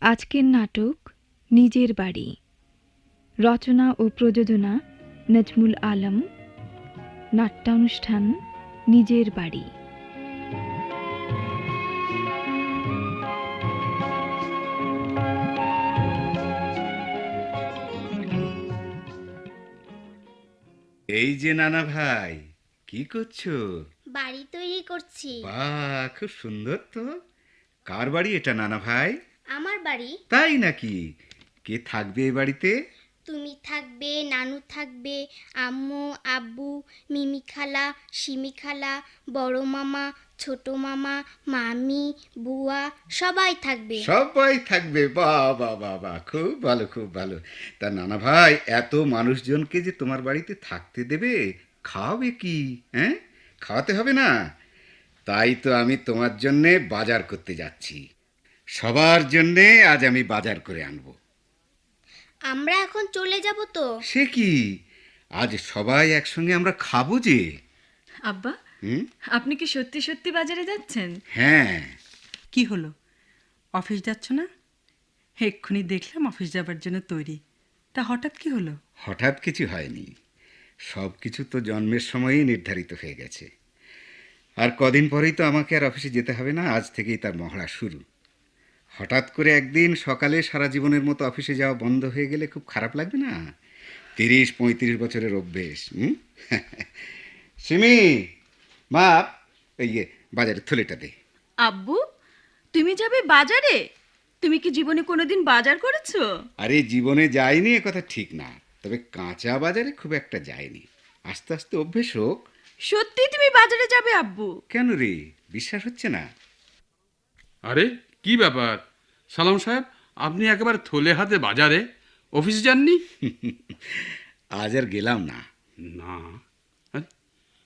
আজকের নাটক নিজের বাড়ি, রচনা ও প্রযোজনা নজমুল আলম, নাট্যানুষ্ঠান নিজের বাড়ি। এই যে নানা ভাই, কি করছো? বাড়ি তৈরি করছি। বাহ, খুব সুন্দর তো। কার বাড়ি এটা নানা ভাই? আমার বাড়ি। তাই নাকি? কে থাকবে এই বাড়িতে? তুমি থাকবে, নানু থাকবে, আম্মু, আব্বু, মিমি খালা, সিমি খালা, বড় মামা, ছোট মামা, মামি, বুয়া, সবাই থাকবে। সবাই থাকবে? বাহ বাহ বাহ বাহ, খুব ভালো খুব ভালো। তা নানা ভাই, এত মানুষজনকে যে তোমার বাড়িতে থাকতে দেবে, খাওয়াবে কি? হ্যাঁ, খাওয়াতে হবে না? তাই তো আমি তোমার জন্যে বাজার করতে যাচ্ছি। সবার জন্যে আজ আমি বাজার করে আনবো। আমরা এখন চলে যাব তো? সে কি, আজ সবাই একসঙ্গে আমরা খাবো যে। আব্বা, হুম? আপনি কি সত্যি সত্যি বাজারে যাচ্ছেন? হ্যাঁ। কি হলো, অফিস যাচ্ছ না? এক্ষুনি দেখলাম অফিস যাবার জন্য তৈরি। তা হঠাৎ কি হলো? হঠাৎ কিছু হয়নি, সব কিছু তো জন্মের সময়ই নির্ধারিত হয়ে গেছে। আর কদিন পরেই তো আমাকে আর অফিসে যেতে হবে না, আজ থেকেই তার মহড়া শুরু। হঠাৎ করে একদিন সকালে সারা জীবনের মতো অফিসে যাওয়া বন্ধ হয়ে গেলে খুব খারাপ লাগবে না? 30-35 বছরের অভ্যেস। সিমি, মা, এই বাজারের থলেটা দে। আব্বু, তুমি যাবে বাজারে? তুমি কি জীবনে কোনোদিন বাজার করেছো? আরে জীবনে যায়নি এ কথা ঠিক না, তবে কাঁচা বাজারে খুব একটা যায়নি। আস্তে আস্তে অভ্যেস হোক। সত্যি তুমি বাজারে যাবে আব্বু? কেন রে, বিশ্বাস হচ্ছে না? আরে কি ব্যাপার সালাম সাহেব, আপনি একেবারে থলে হাতে বাজারে? অফিসে যাননি? আজ আর গেলাম না। না, আরে,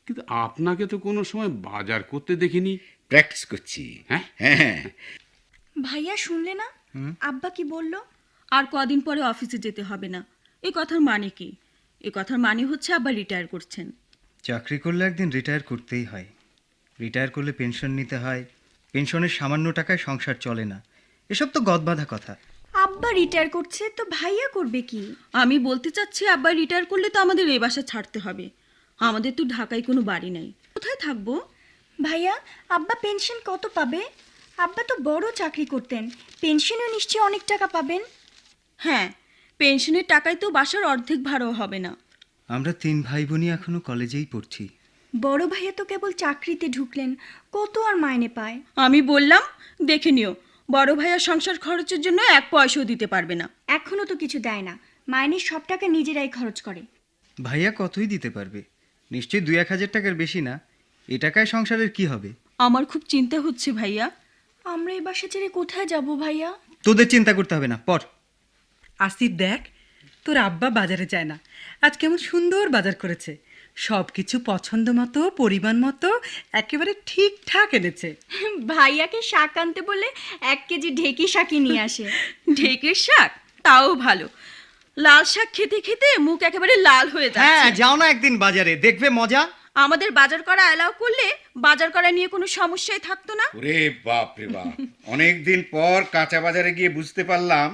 কিন্তু আপনাকে তো কোনো সময় বাজার করতে দেখিনি। প্র্যাকটিস করছি। হ্যাঁ? হ্যাঁ। ভাইয়া শুনলে না আব্বা কি বলল? আর কদিন পরে অফিসে যেতে হবে না। এই কথার মানে কি? এই কথার মানে হচ্ছে আব্বা রিটায়ার করছেন। চাকরি করলে একদিন রিটায়ার করতেই হয়। রিটায়ার করলে পেনশন নিতে হয়, পেনশনের সামান্য টাকায় সংসার চলে না। এসব তো গদবাঁধা কথা। আব্বা রিটায়ার করছে তো ভাইয়া করবে কি? আমি বলতে চাচ্ছি, আব্বা রিটায়ার করলে তো আমাদের এই বাসা ছাড়তে হবে। আমাদের তো ঢাকায় কোনো বাড়ি নাই, কোথায় থাকবো? ভাইয়া, আব্বা পেনশন কত পাবে? আব্বা তো বড় চাকরি করতেন, পেনশনও নিশ্চয়ই অনেক টাকা পাবেন। হ্যাঁ, পেনশনের টাকায় তো বাসার অর্ধেক ভাড়াও হবে না। আমরা 3 ভাই বোনই এখনো কলেজেই পড়ছি। বড় ভাইয়া তো কেবল চাকরিতে ঢুকলেন, কত আর মাইনে পায়? আমি বললাম, দেখে নিও, বড় ভাইয়া সংসার খরচের জন্য 1 পয়সাও দিতে পারবে না। এখনো তো কিছু দেয় না, মাইনের সব টাকা নিজেরাই খরচ করে। ভাইয়া কতই দিতে পারবে? নিশ্চয়ই 2-1 হাজার টাকার বেশি না। এ টাকায় সংসারের কি হবে? আমার খুব চিন্তা হচ্ছে ভাইয়া। আমরা এই বাসা ছেড়ে কোথায় যাব ভাইয়া? তোদের চিন্তা করতে হবে না, পর। আসিফ, দেখ, তোর আব্বা বাজারে যায় না, আজ কেমন সুন্দর বাজার করেছে। সব কিছু পছন্দ মতো, পরিমাণ মতো, একেবারে ঠিকঠাক এনেছে। ভাইয়াকে শাক আনতে বলে 1 কেজি ঢেকি শাকই নিয়ে আসে। ঢেকের শাক তাও ভালো, লাল শাক খেতে খেতে মুখ একেবারে লাল হয়ে হ্যাঁ, যাচ্ছে। যাও না একদিন বাজারে, দেখবে মজা। আমাদের বাজার করা অ্যালাউ করলে বাজার করা নিয়ে কোনো সমস্যাই থাকতো না। ওরে বাপ রে বাপ, অনেকদিন পর কাঁচা বাজারে গিয়ে বুঝতে পারলাম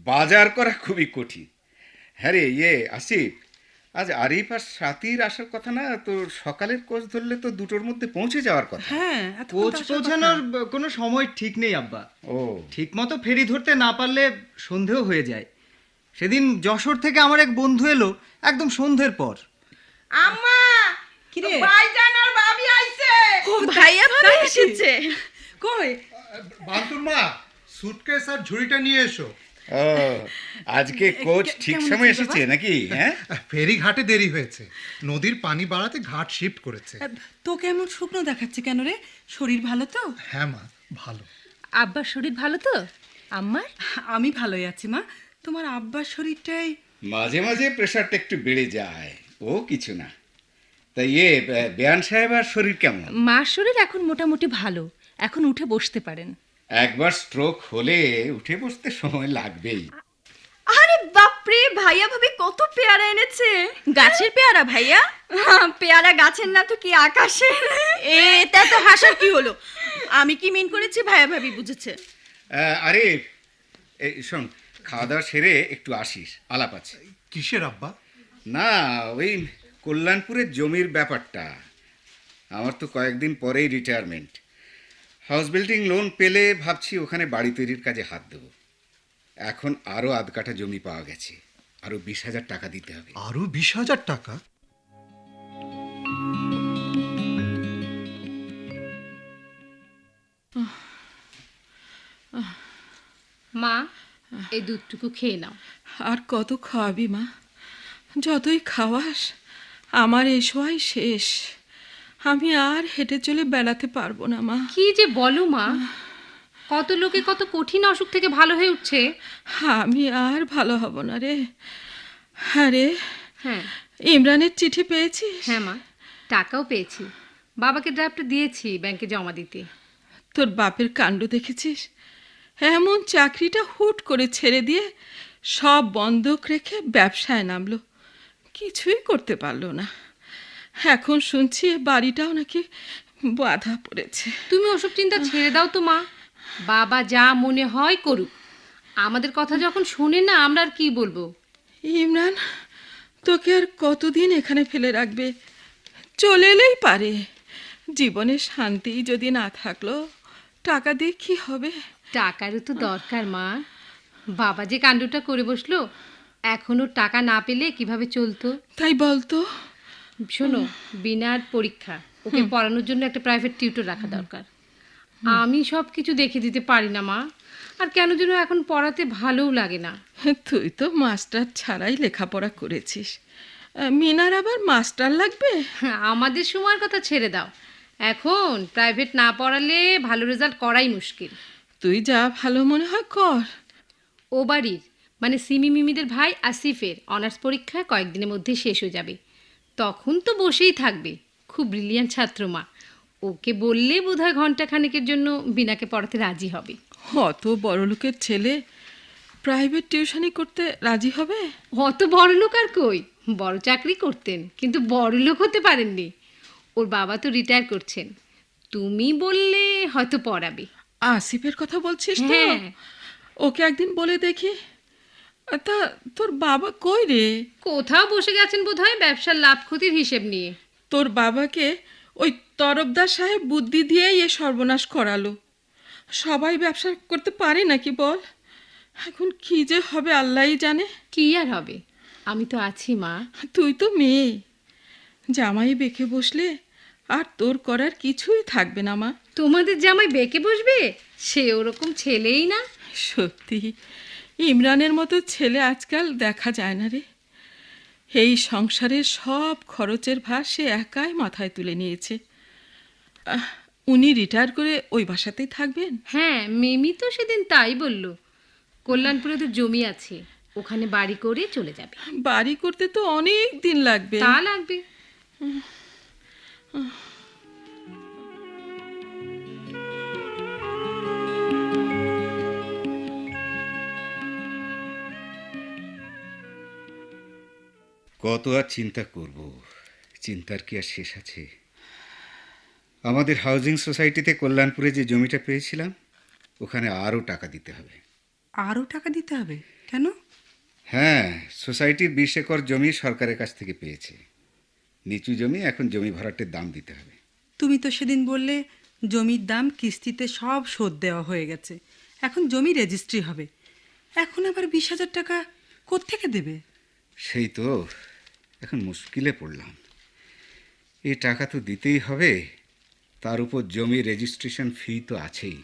বাজার করা খুবই কঠিন। হ্যাঁ রে, আসিফ, আজ আরিফ আর সাথীর আসার কথা না? তো সকালের কোচ ধরলে তো 2টোর মধ্যে পৌঁছে যাওয়ার কথা। হ্যাঁ, কোচ পৌঁছানোর কোনো সময় ঠিক নেই আব্বা। ও, ঠিক মতো ফেরি ধরতে না পারলে সন্ধেও হয়ে যায়। সেদিন যশোর থেকে আমার এক বন্ধু এলো একদম সন্ধ্যের পর। আম্মা, কি রে? ভাইজান আর ভাবি আইছে। ভাইয়া ভাবি এসেছে। কই? বান্তুর মা, সুটকেস আর ঝুড়িটা নিয়ে এসো। ও, আজকে কোচ ঠিক কেমন সময় আছিস এসেছে নাকি? হ্যাঁ, ফেরি ঘাটে দেরি হয়েছে, নদীর পানি বাড়াতে ঘাট শিফট করেছে। তোকে এমন শুকনো দেখাচ্ছে কেন রে? শরীর ভালো তো? হ্যাঁ মা, ভালো। আব্বার শরীর ভালো তো? আম্মার? আমি ভালোই আছি মা। তোমার আব্বার শরীরটাই মাঝে মাঝে প্রেশারটা একটু বেড়ে যায়, ও কিছু না। তাই বেয়ান সাহেব আর শরীর কেমন? মার শরীর এখন মোটামুটি ভালো, এখন উঠে বসতে পারেন। একবার স্ট্রোক হলে উঠে বসতে সময় লাগবেই। আরে বাপরে, ভাইয়া ভাবি কত পেয়ারা এনেছে। গাছের পেয়ারা ভাইয়া? পেয়ারা গাছের না তো কি আকাশের? এটা তো হাসার কি হলো? আমি কি মিন করেছি ভাইয়া ভাবি বুঝেছে। আরিফ, এই শোন, খাওয়া দাওয়া সেরে একটু আসিস, আলাপ আছে। কিসের আব্বা? না, ওই কল্যাণপুরের জমির ব্যাপারটা। আমার তো কয়েকদিন পরেই রিটায়ারমেন্ট। হাউস বিল্ডিং লোন পেলে ভাবছি ওখানে বাড়ি তৈরির কাজে হাত দেবো। এখন আরও আধ কাঠা জমি পাওয়া গেছে, আরও 20,000 টাকা দিতে হবে। আরো 20,000 টাকা? মা, এই দুধটুকু খেয়ে নাও। আর কত খাওয়াবি মা? যতই খাওয়াস আমার এই সময় শেষ। আমি আর হেঁটে চলে বেড়াতে পারবো না মা। কি যে বলো মা, কত লোকে কত কঠিন অসুখ থেকে ভালো হয়ে উঠছে। আমি আর ভালো হব না রে। আরে হ্যাঁ ইমরানের চিঠি পেয়েছিস? হ্যাঁ মা, টাকাও পেয়েছি। বাবাকে ড্রাফটটা দিয়েছি ব্যাংকে জমা দিতে। তোর বাপের কাণ্ড দেখেছিস? এমন চাকরিটা হুট করে ছেড়ে দিয়ে সব বন্ধক রেখে ব্যবসায় নামলো, কিছুই করতে পারলো না। এখন শুনছি এ বাড়িটাও নাকি বাধা পড়েছে। তুমি ওসব চিন্তা ছেড়ে দাও তো মা, বাবা যা মনে হয় করুক। আমাদের কথা যখন শোনে না, আমরা আর কি বলবো? ইমরান তোকে আর কতদিন এখানে ফেলে রাখবে? চলে এলেই পারে। জীবনে শান্তি যদি না থাকলো টাকা দিয়ে কি হবে? টাকারও তো দরকার মা। বাবা যে কাণ্ডটা করে বসলো, এখনো টাকা না পেলে কিভাবে চলতো? তাই বলতো। শোনো, বিনার পরীক্ষা, ওকে পড়ানোর জন্য একটা প্রাইভেট টিউটর রাখা দরকার। আমি সব কিছু দেখে দিতে পারি না মা, আর কেন যেন এখন পড়াতে ভালোও লাগে না। তুই তো মাস্টার ছাড়াই লেখাপড়া করেছিস, মিনার আবার মাস্টার লাগবে? আমাদের সময়ের কথা ছেড়ে দাও, এখন প্রাইভেট না পড়ালে ভালো রেজাল্ট করাই মুশকিল। তুই যা ভালো মনে হয় কর। ও বাড়ির মানে সিমি মিমিদের ভাই আসিফের অনার্স পরীক্ষা কয়েকদিনের মধ্যে শেষ হয়ে যাবে, তখন তো বসেই থাকবে। খুব ব্রিলিয়ান্ট ছাত্র মা, ওকে বললে বোধহয় ঘন্টাখানেকের জন্য বিনাকে পড়াতে রাজি হবে। অত বড় লোকের ছেলে প্রাইভেট টিউশনি করতে রাজি হবে? অত বড় লোক আর কই, বড় চাকরি করতেন কিন্তু বড় লোক হতে পারেননি। ওর বাবা তো রিটায়ার করছেন, তুমি বললে হয়তো পড়াবে। আসিফের কথা বলছিস তো? হ্যাঁ। ওকে একদিন বলে দেখি। তা তোর বাবা কই রে? কোথাও বসে গেছেন বোধহয় ব্যবসার লাভ ক্ষতির হিসেব নিয়ে। তোর বাবাকে ওই তরফদার সাহেব বুদ্ধি দিয়েই এ সর্বনাশ করালো। সবাই ব্যবসা করতে পারে নাকি বল? এখন কি যে হবে আল্লাহই জানে। কি আর হবে, আমি তো আছি মা। তুই তো মেয়ে, জামাই বেঁকে বসলে আর তোর করার কিছুই থাকবে না মা। তোমাদের জামাই বেঁকে বসবে? সে ওরকম ছেলেই না। সত্যি ইমরানের মতো ছেলে আজকাল দেখা যায় না রে। এই সংসারের সব খরচের ভার সে একাই মাথায় তুলে নিয়েছে। উনি রিটায়ার করে ওই বাসাতেই থাকবেন? হ্যাঁ, মিমি তো সেদিন তাই বলল। কল্যাণপুরে ওদের জমি আছে, ওখানে বাড়ি করে চলে যাবে। বাড়ি করতে তো অনেক দিন লাগবে। তা লাগবে। কত আর চিন্তা করব, চিন্তার কি আর শেষ আছে? আমাদের হাউজিং সোসাইটিতে কল্যাণপুরে যে জমিটা পেয়েছিলাম, ওখানে আরও টাকা দিতে হবে। আরও টাকা দিতে হবে কেন? হ্যাঁ, সোসাইটির 20 একর জমি সরকারের কাছ থেকে পেয়েছে। নিচু জমি, এখন জমি ভরাটের দাম দিতে হবে। তুমি তো সেদিন বললে জমির দাম কিস্তিতে সব শোধ দেওয়া হয়ে গেছে, এখন জমি রেজিস্ট্রি হবে। এখন আবার 20,000 টাকা কোত্থেকে দেবে? সেই তো এখন মুশকিলে পড়লাম। এই টাকা তো দিতেই হবে, তার উপর জমি রেজিস্ট্রেশন ফি তো আছেই।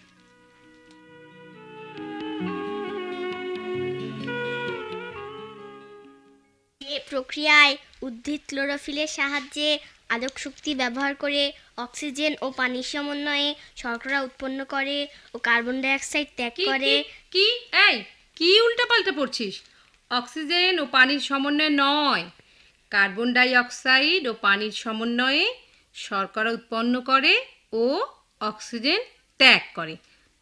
এ প্রক্রিয়ায় উদ্ভিদ ক্লোরোফিলের সাহায্যে আলোক শক্তি ব্যবহার করে অক্সিজেন ও পানির সমন্বয়ে শর্করা উৎপন্ন করে ও কার্বন ডাই অক্সাইড ত্যাগ করে। কি এই কি উল্টাপাল্টা পড়ছিস? অক্সিজেন ও পানির সমন্বয়ে নয়, কার্বন ডাই অক্সাইড ও পানির সমন্বয়ে শর্করা উৎপন্ন করে ও অক্সিজেন ত্যাগ করে।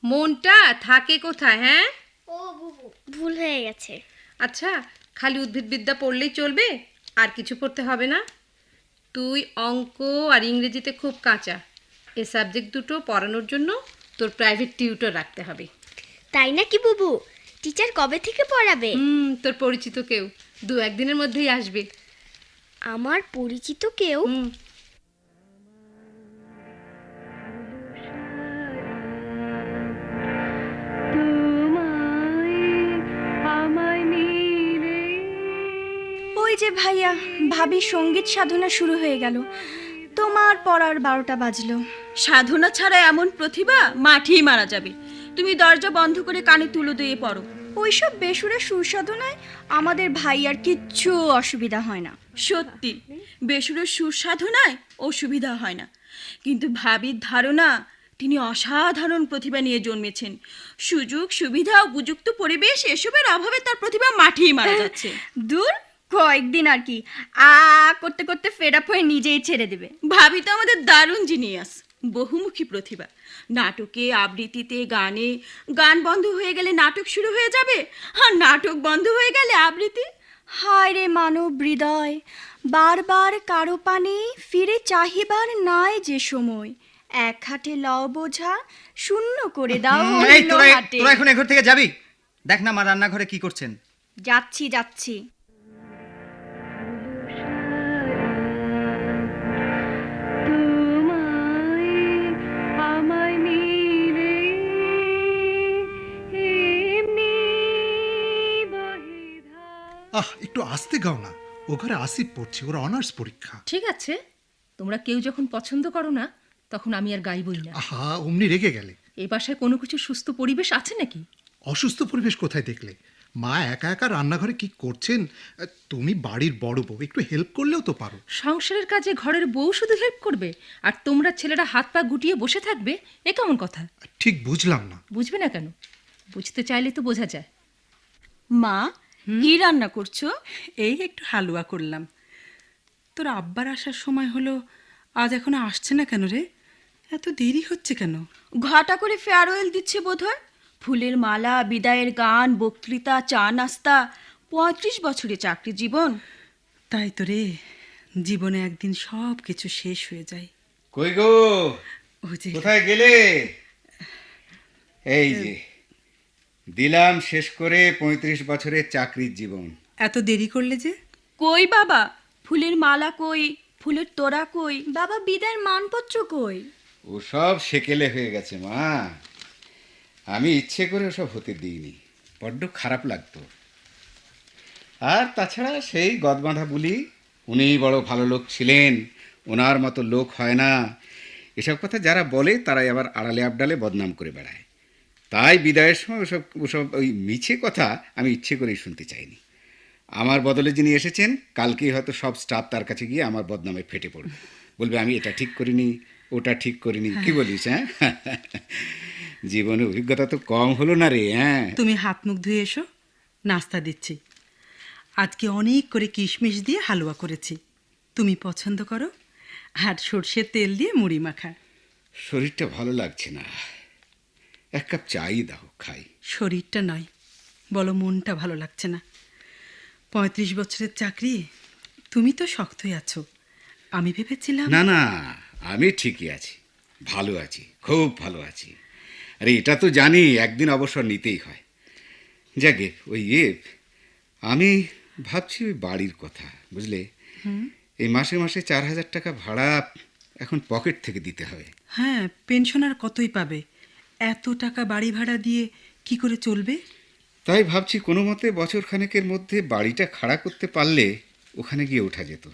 মনটা থাকে কোথায়? হ্যাঁ, ও বুবু, ভুল হয়ে গেছে। আচ্ছা, খালি উদ্ভিদবিদ্যা পড়লেই চলবে, আর কিছু পড়তে হবে না? তুই অঙ্ক আর ইংরেজিতে খুব কাঁচা, এ সাবজেক্ট দুটো পড়ানোর জন্য তোর প্রাইভেট টিউটর রাখতে হবে। তাই নাকি বুবু? টিচার কবে থেকে পড়াবে? তোর পরিচিত কেউ 2-1 দিনের মধ্যেই আসবে। আমার পরিচিত কেউ? ওই যে ভাইয়া, ভাবি সঙ্গীত সাধনা শুরু হয়ে গেল। তোমার পড়ার 12টা বাজলো। সাধনা ছাড়া এমন প্রতিভা মাঠেই মারা যাবে। তুমি দরজা বন্ধ করে কানে তুলো দিয়ে পড়ো। ওইসব বেসুরে সুরসাধনায় আমাদের ভাইয়ার কিচ্ছু অসুবিধা হয় না। সত্যি, বেসুরের সুরসাধনায় অসুবিধা হয় না, কিন্তু ভাবির ধারণা তিনি অসাধারণ প্রতিভা নিয়ে জন্মেছেন। সুযোগ সুবিধা, উপযুক্ত পরিবেশ এসবের অভাবে তার প্রতিভা মাঠেই মারা যাচ্ছে। দূর, কয়েকদিন আর কি করতে করতে ফেড আপ হয়ে নিজেই ছেড়ে দেবে। ভাবি তো আমাদের দারুণ জিনিয়াস, বহুমুখী প্রতিভা। নাটকে, আবৃত্তিতে, গানে। গান বন্ধ হয়ে গেলে নাটক শুরু হয়ে যাবে, আর নাটক বন্ধ হয়ে গেলে আবৃত্তি। হায় রে মানব হৃদয়, বারবার কারো পানে ফিরে চাহিবার নাই যে সময়। এক হাতে লও বোঝা, শূন্য করে দাও এই অন্য হাতে। তোরা এখন এঘর থেকে যাবি? দেখ না মা রান্নাঘরে কি করছেন। যাচ্ছি যাচ্ছি। একটু আস্তে গাও না, ও ঘরে আসিফ পড়ছে, ওর অনার্স পরীক্ষা। ঠিক আছে, তোমরা কেউ যখন পছন্দ করো না তখন আমি আর গাইবই না। আহা, অমনি রেগে গেলে। এ বাসায় কোনো কিছু সুস্থ পরিবেশ আছে নাকি? অসুস্থ পরিবেশ কোথায় দেখলে? মা একা একা রান্নাঘরে কি করছেন? তুমি বাড়ির বড় বউ, একটু হেল্প করলেও তো পারো। সংসারের কাজে ঘরের বউ শুধু হেল্প করবে আর তোমরা ছেলেরা হাত পা গুটিয়ে বসে থাকবে, এ কেমন কথা? ঠিক বুঝলাম না। বুঝবে না কেন? বুঝতে চাইলে তো বোঝা যায়। মা, কি রান্না করছো? এই একটু হালুয়া করলাম। তোর আব্বার আসার সময় হলো, আজ এখনো আসছে না কেন রে? এত দেরি হচ্ছে কেন? ঘটা করে ফেয়ারওয়েল দিচ্ছে বোধহয়। ফুলের মালা, বিদায়ের গান, বক্তৃতা, চা নাস্তা। 35 বছরে চাকরি জীবন। তাই তো রে, জীবনে একদিন সব কিছু শেষ হয়ে যায়। কই গো, কোথায় গেলে? এই যে দিলাম শেষ করে 35 বছরের চাকরির জীবন। এত দেরি করলে যে? কই বাবা, ফুলের মালা কই, ফুলের তোড়া কই, বাবা বিদায়ের মানপত্র কই? ওসব সেকেলে হয়ে গেছে মা, আমি ইচ্ছে করে ওসব হতে দিইনি, বড্ড খারাপ লাগতো। আর তাছাড়া সেই গদবাঁধা বলি, উনি বড় ভালো লোক ছিলেন, ওনার মতো লোক হয় না, এসব কথা যারা বলে তারাই আবার আড়ালে আবডালে বদনাম করে বেড়ায়। তাই বিদায়ের সময় ওসব ওসব ওই মিছে কথা আমি ইচ্ছে করেই শুনতে চাইনি। আমার বদলে যিনি এসেছেন, কালকেই হয়তো সব স্টাফ তার কাছে গিয়ে আমার বদনামে ফেটে পড়বে, বলবে আমি এটা ঠিক করিনি, ওটা ঠিক করিনি। কি বলিস? হ্যাঁ, জীবনে অভিজ্ঞতা তো কম হলো না রে। হ্যাঁ, তুমি হাত মুখ ধুয়ে এসো, নাস্তা দিচ্ছি। আজকে অনেক করে কিশমিশ দিয়ে হালুয়া করেছি, তুমি পছন্দ করো। আর সর্ষের তেল দিয়ে মুড়ি মাখা। শরীরটা ভালো লাগছে না, এক কাপ চাই দাও, খাই। শরীরটা নয়, বলো মনটা ভালো লাগছে না। 35 বছরের চাকরি, তুমি তো শক্তই আছো। আমি ভেবেছিলাম না না, আমি ঠিকই আছি, ভালো আছি, খুব ভালো আছি। আরে এটা তো জানি একদিন অবসর নিতেই হয়। যাকে ওই আমি ভাবছি ওই বাড়ির কথা, বুঝলে? এই মাসে মাসে 4000 টাকা ভাড়া এখন পকেট থেকে দিতে হবে। হ্যাঁ, পেনশনার কতই পাবে? এত টাকা বাড়ি ভাড়া দিয়ে কি করে চলবে? তাই ভাবছি কোনো মতে বছর খানেকের মধ্যে বাড়িটা খাড়া করতে পারলে ওখানে গিয়ে ওঠা যেত।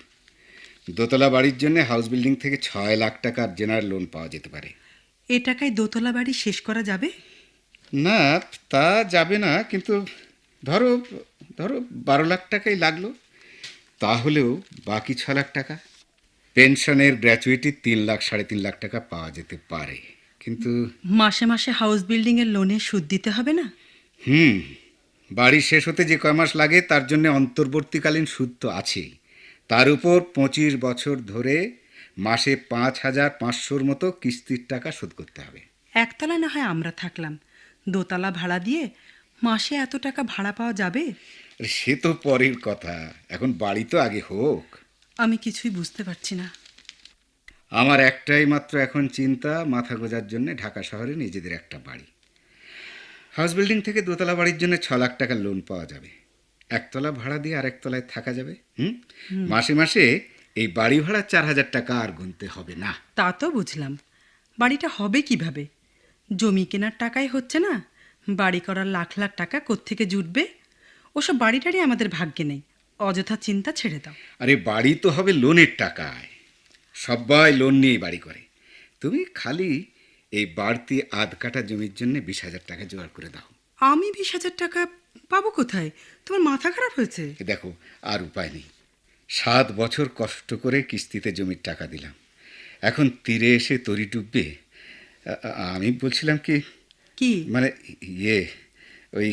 দোতলা বাড়ির জন্য হাউস বিল্ডিং থেকে 6 লাখ টাকার জেনারেল লোন পাওয়া যেতে পারে। এ টাকায় দোতলা বাড়ি শেষ করা যাবে? না, তা যাবে না, কিন্তু ধরো ধরো 12 লাখ টাকাই লাগলো, তাহলেও বাকি 6 লাখ টাকা। পেনশনের গ্র্যাচুইটি 3 লাখ 3.5 লাখ টাকা পাওয়া যেতে পারে, কিন্তু মাসে মাসে হাউস বিল্ডিংয়ের লোনে সুদ দিতে হবে না? বাড়ি শেষ হতে যে কয় মাস লাগে তার জন্য অন্তর্বর্তীকালীন সুদ তো আছেই। তার উপর 25 বছর ধরে মাসে 5,500-র মতো কিস্তির টাকা শোধ করতে হবে। একতলা না হয় আমরা থাকলাম, দোতলা ভাড়া দিয়ে মাসে এত টাকা ভাড়া পাওয়া যাবে? সে তো পরের কথা, এখন বাড়ি তো আগে হোক। আমি কিছুই বুঝতে পারছি না। আমার একটাই মাত্র এখন চিন্তা, মাথা গোঁজার জন্য ঢাকা শহরে নিজেদের একটা বাড়ি। হাউস বিল্ডিং থেকে দোতলা বাড়ির জন্য 6 লাখ টাকা লোন পাওয়া যাবে। একতলা ভাড়া দিয়ে আর একতলায় থাকা যাবে। মাসে মাসে এই বাড়ি ভাড়া 4,000 টাকা আর গুনতে হবে না। তা তো বুঝলাম, বাড়িটা হবে কিভাবে? জমি কেনার টাকাই হচ্ছে না, বাড়ি করার লাখ লাখ টাকা কোত্থেকে জুটবে? ওসব বাড়ি টাড়ি আমাদের ভাগ্যে নেই, অযথা চিন্তা ছেড়ে দাও। আরে বাড়ি তো হবে লোনের টাকায়, সবাই লোন নিয়ে বাড়ি করে। তুমি খালি এই বাড়তি আধ কাটা জমির জন্য 20,000 টাকা জোগাড় করে দাও। আমি 20,000 টাকা পাবো কোথায়? তোমার মাথা খারাপ হয়েছে? দেখো, আর উপায় নেই। 7 বছর কষ্ট করে কিস্তিতে জমির টাকা দিলাম, এখন তীরে এসে তরি ডুববে। আমি বলছিলাম কি মানে ওই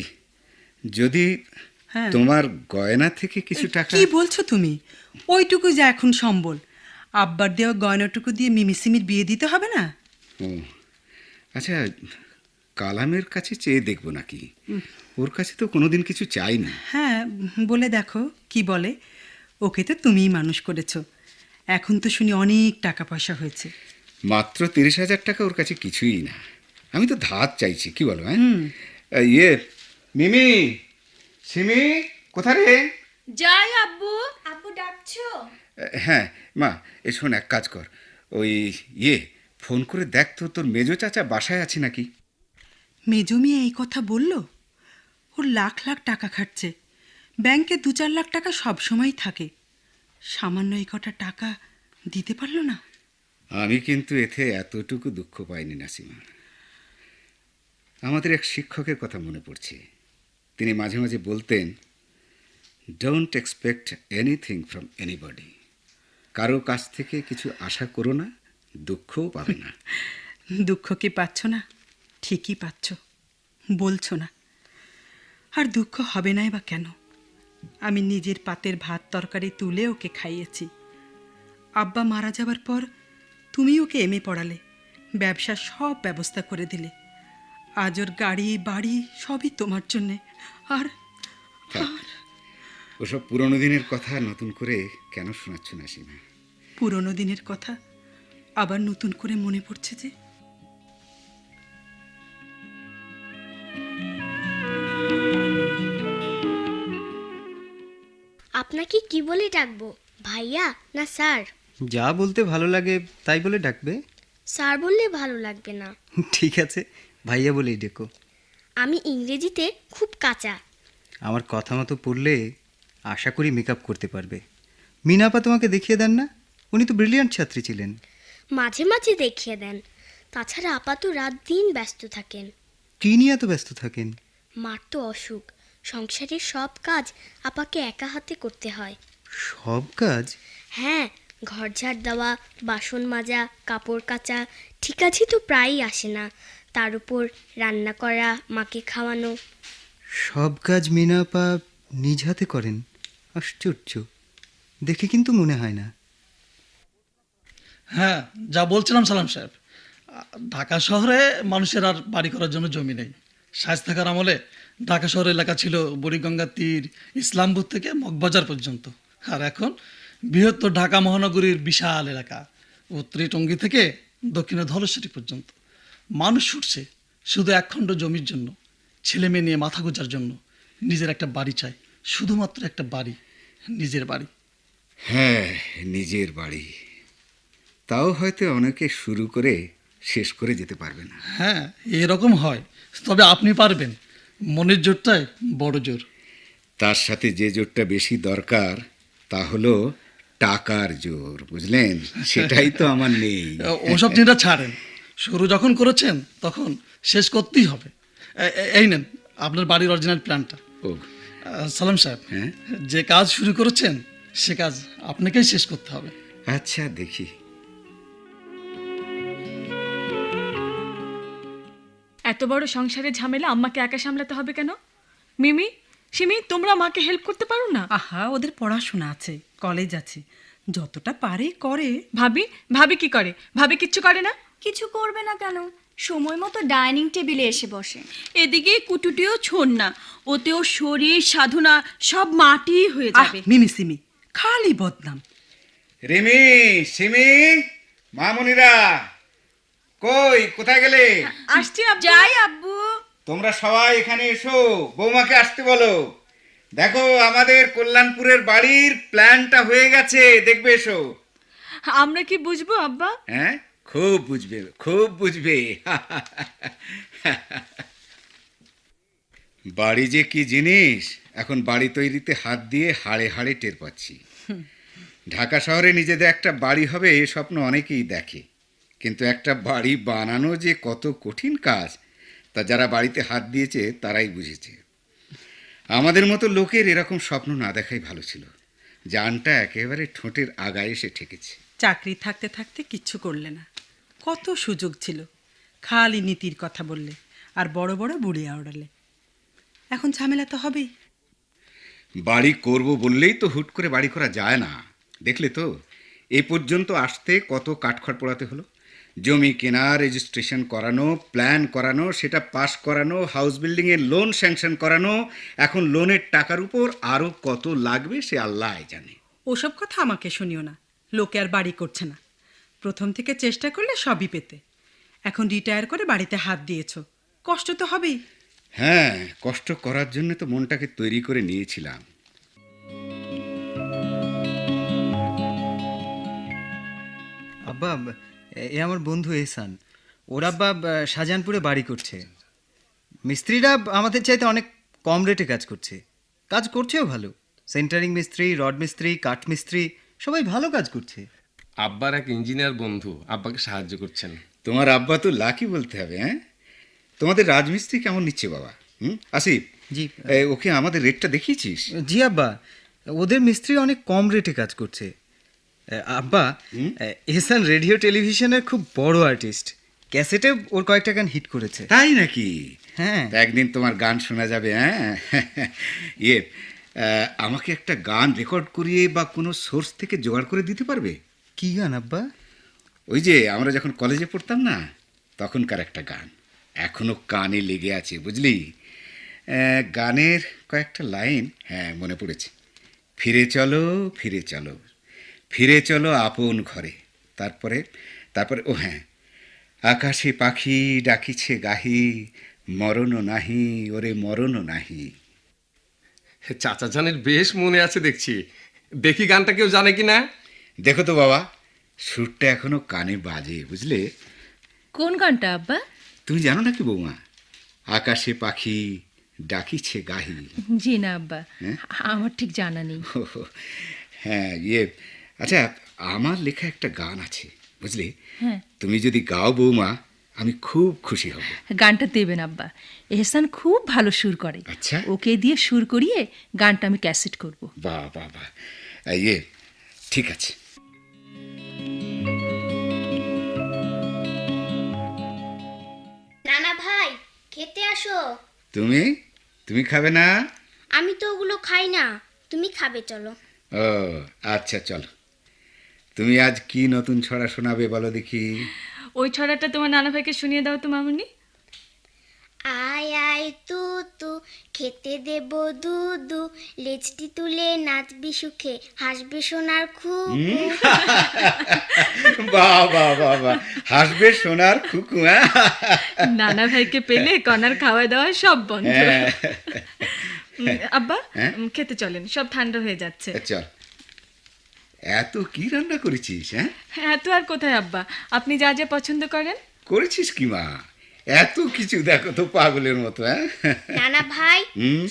যদি তোমার গয়না থেকে কিছু টাকা। কি বলছো তুমি? ওইটুকু যা এখন সম্বল, আব্বার দেওয়া গয়নাটুকু দিয়ে মিমিসিমির বিয়ে দিতে হবে না? ও আচ্ছা, কালামের কাছে চেয়ে দেখবো নাকি? ওর কাছে তো কোনোদিন কিছু চাইনি। হ্যাঁ, বলে দেখো কি বলে। ওকে তো তুমিই মানুষ করেছো, এখন তো শুনি অনেক টাকা পয়সা হয়েছে। মাত্র 30,000 টাকা ওর কাছে কিছুই না। আমি তো ধার চাইছি, কি বলো? মিমি, সিমি, কোথায় রে? যাই আব্বু। আব্বু ডাকছো? হ্যাঁ মা, শোন, এক কাজ কর, ওই ফোন করে দেখ তো তোর মেজো চাচা বাসায় আছে নাকি। মেজো মেয়ে এই কথা বললো? ওর লাখ লাখ টাকা খাটছে, ব্যাংকে 2-4 লাখ টাকা সবসময়ই থাকে, সামান্য এই কটা টাকা দিতে পারলো না। আমি কিন্তু এতে এতটুকু দুঃখ পাইনি নাসিমা। আমাদের এক শিক্ষকের কথা মনে পড়ছে। তিনি মাঝে মাঝে বলতেন, don't expect anything from anybody. কারো কাছ থেকে কিছু আশা করো না, দুঃখও পাবে না। দুঃখ কি পাচ্ছ না? ঠিকই পাচ্ছ, বলছো না। আর দুঃখ হবে নাই বা কেন? আমি নিজের পাতের ভাত তরকারি তুলে ওকে খাইয়েছি। আব্বা মারা যাবার পর তুমি ওকে এমএ পড়ালে, ব্যবসার সব ব্যবস্থা করে দিলে। আজ ওর গাড়ি বাড়ি সবই তোমার জন্যে। আর ওসব পুরনো দিনের কথা নতুন করে কেন শোনাচ্ছ না সীমা? পুরনো দিনের কথা আবার নতুন করে মনে পড়ছে যে। আপনাকে কি বলে ডাকবো, ভাইয়া না স্যার? যা বলতে ভালো লাগে তাই বলে ডাকবে। স্যার বললে ভালো লাগবে না। ঠিক আছে, ভাইয়া বলেই ডেকো। আমি ইংরেজিতে খুব কাঁচা। আমার কথা মতো পড়লে আশা করি মেকআপ করতে পারবে। মিনাপা তোমাকে দেখিয়ে দেন না? উনি তো ব্রিলিয়ান্ট ছাত্রী ছিলেন। মাঝে মাঝে দেখিয়ে দেন, তাছাড়া আপা তো রাত দিন ব্যস্ত থাকেন। কি নিয়ে এত ব্যস্ত থাকেন? মার তো অসুখ, সংসারের সব কাজ আপাকে একা হাতে করতে হয়। সব কাজ? হ্যাঁ, ঘর ঝাড় দেওয়া, বাসন মাজা, কাপড় কাচা, ঠিক আছে তো প্রায়ই আসে না। তার উপর রান্না করা, মাকে খাওয়ানো। সব কাজ মিনাপা নিজ হাতে করেন? আশ্চর্য, দেখে কিন্তু মনে হয় না। হ্যাঁ, যা বলছিলাম সালাম সাহেব, ঢাকা শহরে মানুষের আর বাড়ি করার জন্য জমি নেই। শায়েস্তাখার আমলে ঢাকা শহর এলাকা ছিল বুড়িগঙ্গা তীর, ইসলামপুর থেকে মগবাজার পর্যন্ত। আর এখন বৃহত্তর ঢাকা মহানগরীর বিশাল এলাকা, উত্তরে টঙ্গী থেকে দক্ষিণে ধলেশ্বরী পর্যন্ত। মানুষ ছুটছে শুধু একখণ্ড জমির জন্য, ছেলে মেয়ে নিয়ে মাথা গোঁজার জন্য। নিজের একটা বাড়ি চাই, শুধুমাত্র একটা বাড়ি, নিজের বাড়ি। হ্যাঁ, নিজের বাড়ি। তাও হয়তো অনেকে শুরু করে শেষ করে যেতে পারবে না। হ্যাঁ, এরকম হয়, তবে আপনি পারবেন। মনের জোরটাই বড় জোর। তার সাথে যে জোরটা বেশি দরকার তা হলো টাকার জোর, বুঝলেন? সেটাই তো আমার নেই। ওসব চিন্তা ছাড়েন, শুরু যখন করেছেন তখন শেষ করতেই হবে। এই নেন আপনার বাড়ির অরিজিনাল প্ল্যানটা। ও সালাম সাহেব, হ্যাঁ, যে কাজ শুরু করেছেন সে কাজ আপনাকেই শেষ করতে হবে। আচ্ছা, দেখি। এত বড় সংসারে ঝামেলা আম্মাকে একা সামলাতে হবে কেন? মিমি, সিমি, তোমরা মাকে হেল্প করতে পারো না? আহা, ওদের পড়াশোনা আছে, কলেজ আছে, যতটা পারে করে। ভাবি, ভাবি কি করে? ভাবি কিচ্ছু করে না। কিছু করবে না কেন? সময় মতো ডাইনিং টেবিলে এসে বসে। এদিকে কুটুটিও ছোন না, ওতেও শরীর সাধনা সব মাটি হয়ে যাবে। মিমি সিমি খালি বদনাম। রিমি, সিমি, মামুনিরা কই, কোথায় গেলে? আসছি, যাই আব্বু। তোমরা সবাই এখানে এসো, বৌমাকে আসতে বলো। দেখো আমাদের কল্যাণপুরের বাড়ির প্ল্যানটা হয়ে গেছে, দেখবে এসো। আমরা কি বুঝবো আব্বা? হ্যাঁ, খুব বুঝবে, খুব বুঝবে। বাড়ি যে কি জিনিস এখন বাড়ি তৈরিতে হাত দিয়ে হাড়ে হাড়ে টের পাচ্ছি। ঢাকা শহরে নিজেদের একটা বাড়ি হবে এ স্বপ্ন অনেকেই দেখে, কিন্তু একটা বাড়ি বানানো যে কত কঠিন কাজ তা যারা বাড়িতে হাত দিয়েছে তারাই বুঝেছে। আমাদের মতো লোকের এরকম স্বপ্ন না দেখাই ভালো ছিল। জানটা একেবারে ঠোঁটের আগায় এসে ঠেকেছে। চাকরি থাকতে থাকতে কিচ্ছু করলে না, কত সুযোগ ছিল, খালি নীতির কথা বললে আর বড় বড় বুড়ি আওড়ালে। এখন ঝামেলা তো হবেই। বাড়ি করব বললেই তো হুট করে বাড়ি করা যায় না। দেখলে তো এ পর্যন্ত আসতে কত কাঠখড় পোড়াতে হলো। জমি কেনা, রেজিস্ট্রেশন করানো, প্ল্যান করানো, সেটা পাস করানো, হাউস বিল্ডিংয়ের লোন স্যাংশন করানো, এখন লোনের টাকার উপর আরও কত লাগবে সে আল্লাহ জানে। ওসব কথা আমাকে শুনিও না, লোকে আর বাড়ি করছে না। প্রথম থেকে চেষ্টা করলে সবই পেতে। এখন রিটায়ার করে বাড়িতে হাত দিয়েছো, কষ্ট তো হবেই। হ্যাঁ, কষ্ট করার জন্য তো মনটাকে তৈরি করে নিয়েছিলাম। আব্বা, এ আমার বন্ধু এহসান। ওর আব্বা শাহজাহানপুরে বাড়ি করছে। মিস্ত্রিরা আমাদের চাইতে অনেক কম রেটে কাজ করছে, কাজ করছেও ভালো। সেন্টারিং মিস্ত্রি, রড মিস্ত্রি, কাঠ মিস্ত্রি সবাই ভালো কাজ করছে। আব্বার এক ইঞ্জিনিয়ার বন্ধু আব্বাকে সাহায্য করছেন। তোমার আব্বা তো লাকি বলতে হবে। হ্যাঁ, তোমাদের রাজমিস্ত্রি কেমন নিচ্ছে বাবা? আসিফ, জি, ওকে আমাদের রেটটা দেখিয়েছিস? জি আব্বা, ওদের মিস্ত্রি অনেক কম রেটে কাজ করছে। আব্বা, এহসান রেডিও টেলিভিশনের খুব বড় আর্টিস্ট। ক্যাসেটে ওর কয়েকটা গান হিট করেছে। তাই নাকি? হ্যাঁ, একদিন তোমার গান শোনা যাবে। হ্যাঁ, ইয়ে, আমাকে একটা গান রেকর্ড করিয়ে বা কোনো সোর্স থেকে জোগাড় করে দিতে পারবে? কি গান আব্বা? ওই যে আমরা যখন কলেজে পড়তাম না, তখনকার একটা গান এখনো কানে লেগে আছে, বুঝলি? গানের কয়েকটা লাইন হ্যাঁ মনে পড়েছে। ফিরে চলো, ফিরে চলো, ফিরে চলো আপন ঘরে। তারপরে তারপরে ও হ্যাঁ, আকাশে পাখি ডাকিছে গাহি, মরণও নাহি ওরে মরণও নাহি। চাচা জানের বেশ মনে আছে দেখছি। দেখি গানটা কেউ জানে কি না। দেখো তো বাবা, সুরটা এখনো কানে বাজে, বুঝলে? কোন গানটা আব্বা? তুমি জানো নাকি বৌমা? আকাশে পাখি ডাকিছে গাহি। জি না আব্বা, আমার ঠিক জানা নেই। হ্যাঁ, ইয়ে, আচ্ছা, আমার লেখা একটা গান আছে, বুঝলে? হ্যাঁ, তুমি যদি গাও বৌমা, আমি খুব খুশি হব। গানটা দেবেন আব্বা, এহসান খুব ভালো সুর করে। আচ্ছা, ওকে দিয়ে সুর করিয়ে গানটা আমি ক্যাসেট করব। বাহ বাহ বাহ, ইয়ে, ঠিক আছে। নানা ভাই, খেতে আসো। তুমি তুমি খাবে না? আমি তো ওগুলো খাই না, তুমি খাবে, চলো। ও আচ্ছা, চলো। তুমি আজ কি নতুন ছড়া শোনাবে বলো দেখি? ওই ছড়াটা তোমার নানা ভাইকে শুনিয়ে দাও তো মামুনি। আয় আয় তু তু, খেতে দেব দুদু, লেজটি তুলে নাচবি সুখে, হাসবে সোনার খুকু। বাহ বাহ বাহ বাহ, হাসবে সোনার খুকু। হ্যাঁ, নানা ভাইকে পেলে কনার খাওয়া দাওয়া সব বন্ধ। আব্বা, খেতে চলেন, সব ঠান্ডা হয়ে যাচ্ছে। চল। এত কি রান্না করেছিস? হ্যাঁ, এত আর কোথায় আব্বা, আপনি যা যা পছন্দ করেন। করেছিস কি মা? এত কিছু, দেখো তো পাগলের মতো। হ্যাঁ নানা ভাই,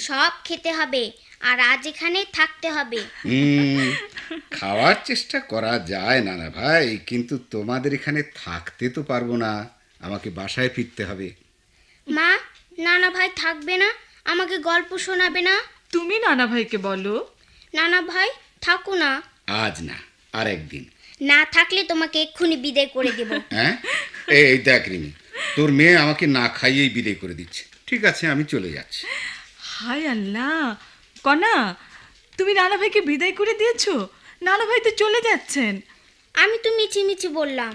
সব খেতে হবে আর আজ এখানে থাকতে হবে। খাওয়ার চেষ্টা করা যায় নানা ভাই, কিন্তু তোমাদের এখানে থাকতে তো পারবো না, আমাকে বাসায় ফিরতে হবে। মা, নানা ভাই থাকবে না? আমাকে গল্প শোনাবে না? তুমি নানা ভাইকে বলো। নানা ভাই থাকো না। আজ না, আর একদিন। না থাকলে তোমাকে এক্ষুনি বিদায় করে দেব। হ্যাঁ, এই দেখ রিমি, তোর মেয়ে আমাকে না খাইয়েই বিদায় করে দিচ্ছে। ঠিক আছে, আমি চলে যাচ্ছি। হায় আল্লাহ, কনা, তুমি নানা ভাইকে বিদায় করে দিয়েছো? নানা ভাই তো চলে যাচ্ছেন। আমি তো মিছিমিছি বললাম।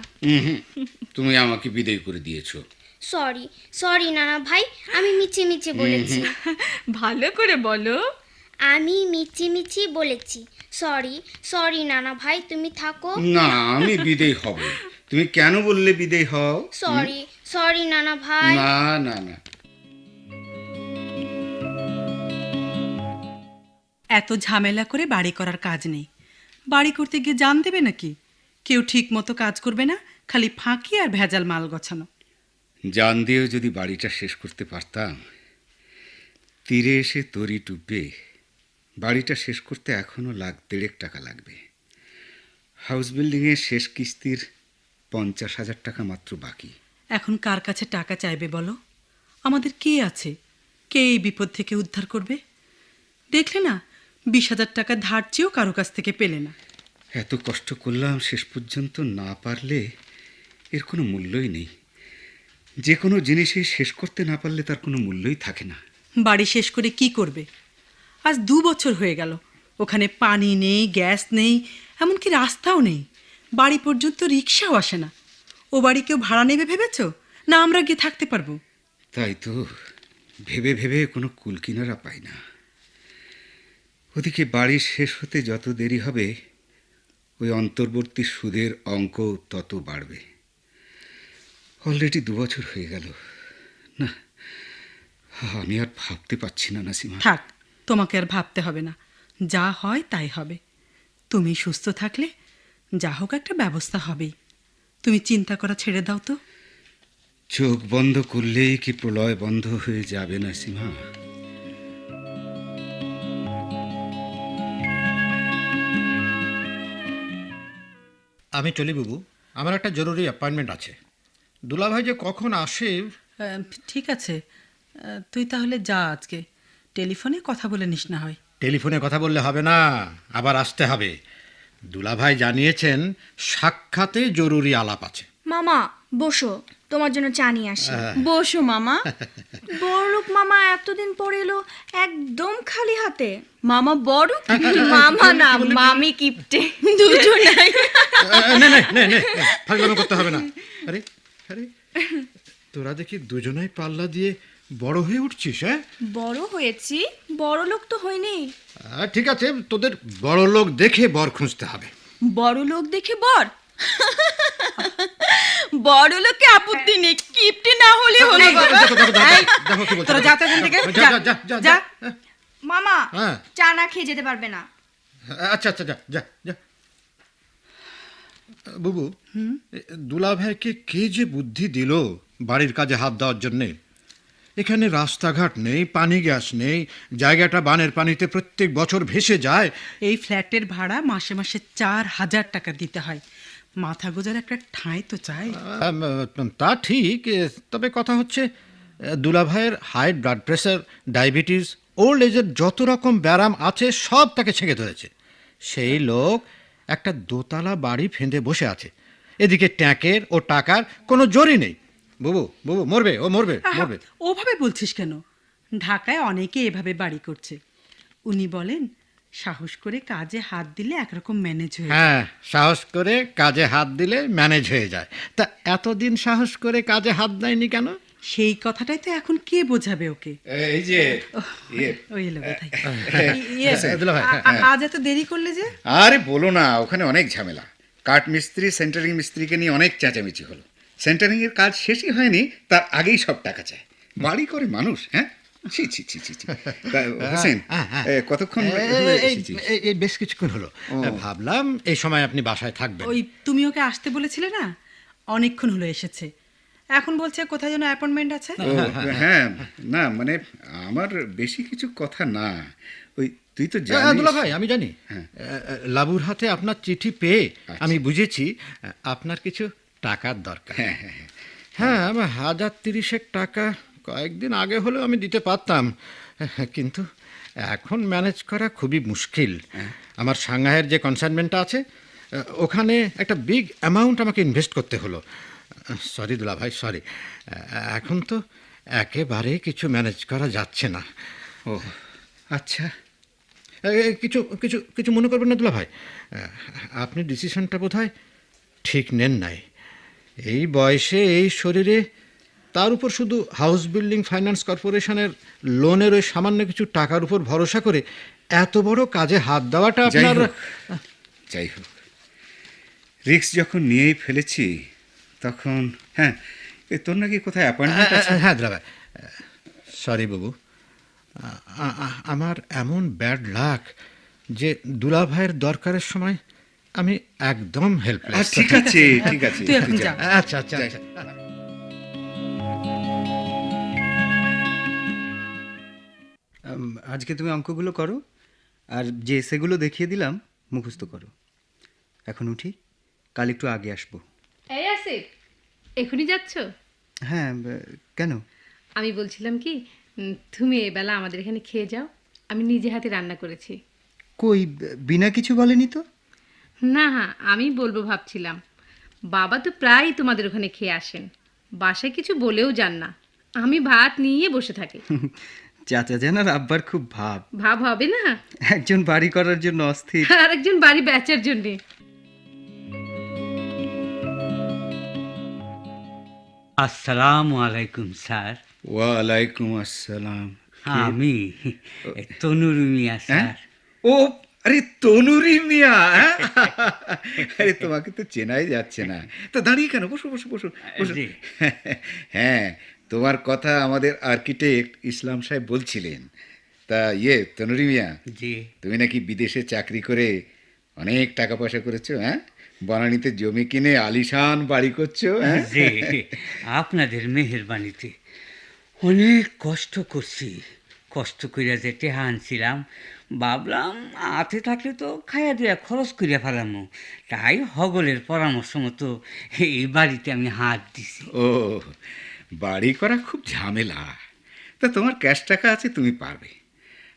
তুমি আমাকে বিদায় করে দিয়েছো। সরি সরি নানা ভাই, আমি মিছিমিছি বলেছি। ভালো করে বলো। আমি মিছিমিছি বলেছি। সরি সরি নানা ভাই, তুমি থাকো। না, আমি বিদায় হব। তুমি কেন বললে বিদায় হও? সরি সরি নানা ভাই। না না না। এত ঝামেলা করে বাড়ি করার কাজ নেই। বাড়ি করতে গিয়ে জান দেবে নাকি? কেউ ঠিক মতো কাজ করবে না, খালি ফাঁকি আর ভেজাল মাল গোছানো। জান দিয়েও যদি বাড়িটা শেষ করতে পারতাম। তীরে এসে তরি ডুববে। বাড়িটা শেষ করতে এখনও $1.5 লাখ লাগবে। হাউস বিল্ডিংয়ের শেষ কিস্তির 50,000 টাকা মাত্র বাকি। এখন কার কাছে টাকা চাইবে বলো? আমাদের কে আছে? কে এই বিপদ থেকে উদ্ধার করবে? দেখলে না, 20,000 টাকা ধার চেয়েও কারো কাছ থেকে পেলে না। এত কষ্ট করলাম, শেষ পর্যন্ত না পারলে এর কোনো মূল্যই নেই। যে কোনো জিনিসই শেষ করতে না পারলে তার কোনো মূল্যই থাকে না। বাড়ি শেষ করে কি করবে? আজ 2 বছর হয়ে গেল, ওখানে পানি নেই, গ্যাস নেই, এমনকি রাস্তাও নেই। বাড়ি পর্যন্ত রিক্সাও আসে না। ও বাড়ি কেউ ভাড়া নেবে ভেবেছ? না আমরা গিয়ে থাকতে পারবো? তাই তো ভেবে ভেবে কোনো কুল কিনারা পাই না। ওদিকে বাড়ি শেষ হতে যত দেরি হবে, ওই অন্তর্বর্তী সুদের অঙ্ক তত বাড়বে। অলরেডি 2 বছর হয়ে গেল। না, আমি আর ভাবতে পারছি না নাসিমা। থাক, তোমাকে আর ভাবতে হবে না। যা হয় তাই হবে। তুমি সুস্থ থাকলে যা হোক একটা ব্যবস্থা হবেই। তুমি চিন্তা করা ছেড়ে দাও তো। চোখ বন্ধ করলেই কি প্রলয় বন্ধ হয়ে যাবে নাসিমা? আমি চলি বাবু, আমার একটা জরুরি অ্যাপয়েন্টমেন্ট আছে। দুলাভাই যে কখন আসে। ঠিক আছে, তুই তাহলে যা। আজকে টেলিফোনে কথা বলে নিস না হয়। টেলিফোনে কথা বললে হবে না, আবার আসতে হবে। দুলাভাই জানিয়েছেন সাক্ষাতে জরুরি আলাপ আছে। মামা বসো, তোমার জন্য চা নিয়ে আসি। বসো মামা। বড়লোক মামা এতদিন পরে এলো, একদম খালি হাতে। মামা বড় মামা না, মামি কিপটে দুজনাই। ফাজলামো করতে হবে না। আরে আরে, তোরা দেখি দুজনাই পাল্লা দিয়ে বড় হয়ে উঠছিস। হ্যাঁ, বড় হয়েছি, বড় লোক তো হয়নি। ঠিক আছে, তোদের বড় লোক দেখে বর খুঁজতে হবে। বড় লোক দেখে বর? বড় লোকে আপত্তি নেই, কিপটে না হলে হলো বাবা। তোরা যা তো এখান থেকে, যা। মামা চা না খেয়ে যেতে পারবে না। আচ্ছা আচ্ছা, যা যা যা। বুবু, দুলাভাইকে কে যে বুদ্ধি দিল বাড়ির কাজে হাত দেওয়ার জন্যে। এখানে রাস্তাঘাট নেই, পানি গ্যাস নেই, জায়গাটা বানের পানিতে প্রত্যেক বছর ভেসে যায়। এই ফ্ল্যাটের ভাড়া মাসে মাসে 4,000 টাকা দিতে হয়। মাথা গোজার একটা ঠাঁই তো চাই। তা ঠিক, তবে কথা হচ্ছে দুলাভাইয়ের high blood pressure, diabetes, old এজের যত রকম ব্যারাম আছে সব তাকে ছেঁকে ধরেছে। সেই লোক একটা দোতলা বাড়ি ফেঁদে বসে আছে। এদিকে ট্যাঁকের ও টাকার কোনো জোরই নেই। বুবু বুবু মরবে, ও মরবে মরবে। ওভাবে বলছিস কেন? ঢাকায় অনেকে এভাবে বাড়ি করছে। উনি বলেন সাহস করে কাজে হাত দিলে একরকম ম্যানেজ হয়ে যায়। হ্যাঁ, সাহস করে কাজে হাত দিলে ম্যানেজ হয়ে যায়। তা এতদিন সাহস করে কাজে হাত দেয়নি কেন? সেই কথাটাই তো এখন কে বোঝাবে ওকে? এই যে ওই এলো কোথায়। আজ এত দেরি করলে যে? আরে বলো না, ওখানে অনেক ঝামেলা। কাঠ মিস্ত্রি সেন্টারিং মিস্ত্রিকে নিয়ে অনেক চেঁচামেচি হলো। সেন্টারিং এর কাজ শেষই হয়নি, তার আগেই সব টাকা চায়। বাড়ি করে মানুষ। হ্যাঁ, ছি ছি ছি ছি। হোসেন, কতক্ষণ? এই বেশ কিছুক্ষণ হলো। ভাবলাম এই সময় আপনি বাসায় থাকবেন। ওই তুমি ওকে আসতে বলেছিলে না, অনেকক্ষণ হলো এসেছে। এখন বলছে কোথায় যেন অ্যাপয়েন্টমেন্ট আছে। হ্যাঁ, না মানে আমার বেশি কিছু কথা না। ওই তুই তো জানিস দুলাভাই, আমি জানি। লাবুর হাতে আপনার চিঠি পেয়ে আমি বুঝেছি আপনার কিছু টাকার দরকার। হ্যাঁ, আমার 1,030 টাকা কয়েকদিন আগে হলেও আমি দিতে পারতাম, কিন্তু এখন ম্যানেজ করা খুবই মুশকিল। আমার সাংহাইয়ের যে কনসাইনমেন্টটা আছে, ওখানে একটা বিগ অ্যামাউন্ট আমাকে ইনভেস্ট করতে হলো। সরি দুলাভাই, সরি। এখন তো একেবারে কিছু ম্যানেজ করা যাচ্ছে না। ও আচ্ছা, কিছু কিছু কিছু মনে করবেন না দুলাভাই। আপনি ডিসিশনটা বোধহয় ঠিক নেন নাই। এই বয়সে, এই শরীরে, তার উপর শুধু হাউস বিল্ডিং ফাইন্যান্স কর্পোরেশনের লোনের ওই সামান্য কিছু টাকার উপর ভরসা করে এত বড় কাজে হাত দেওয়াটা আপনার। যাই হোক, রিস্ক যখন নিয়েই ফেলেছি তখন। হ্যাঁ, তোর নাকি কোথায় অ্যাপয়েন্টমেন্ট আছে? হ্যাঁ দুলাভাই, সরি বাবু, আমার এমন ব্যাড লাক যে দুলাভাইয়ের দরকারের সময় আমি একদম হেল্পলেস। ঠিক আছে ঠিক আছে, তুই এখন যা। আচ্ছা আচ্ছা আচ্ছা। আজকে তুমি অঙ্কগুলো করো, আর যে এসেগুলো দেখিয়ে দিলাম মুখস্থ করো। এখন উঠি, কাল একটু আগে আসবো। এই আসিফ, এখনই যাচ্ছ? হ্যাঁ, কেন? আমি বলছিলাম কি, তুমি এবেলা আমাদের এখানে খেয়ে যাও, আমি নিজে হাতে রান্না করেছি। কই, বিনা কিছু বলেনি তো? না হ্যাঁ, আমি বলবো ভাবছিলাম। বাবা তো প্রায়ই তোমাদের ওখানে খেয়ে আসেন, বাসায় কিছু বলেও যান না, আমি ভাত নিয়ে বসে থাকি। চাচা জানার আব্বার খুব ভাব। ভাব হবে না? একজন বাড়ি করার জন্য অস্থির, আর একজন বাড়ি বেচার জন্যে। আসসালামু আলাইকুম স্যার। ওয়ালাইকুম আসসালাম। আমি তনুর মিয়া স্যার। ও আরে তনুরি মিয়া, আরে তোমাকে তো চেনাই যাচ্ছে না, তো দাঁড়িয়ে কেন, বসো বসো বসো বসো। হ্যাঁ, তোমার কথা আমাদের আর্কিটেক্ট ইসলাম সাহেব বলছিলেন। তা তনুরি মিয়া, জি, তুমি নাকি বিদেশে চাকরি করে অনেক টাকা পয়সা করেছো, হ্যাঁ? বনানীতে জমি কিনে আলিশান বাড়ি করছো। জি, আপনাদের মেহেরবানিতে অনেক কষ্ট করছি। কষ্ট করিয়া যে টেহা আনছিলাম, ভাবলাম হাতে থাকলে তো খাইয়া দিয়া খরচ করিয়া ফেলামো, তাই হগলের পরামর্শ মতো এই বাড়িতে আমি হাত দিছি। ও, বাড়ি করা খুব ঝামেলা। তা তোমার ক্যাশ টাকা আছে, তুমি পারবে।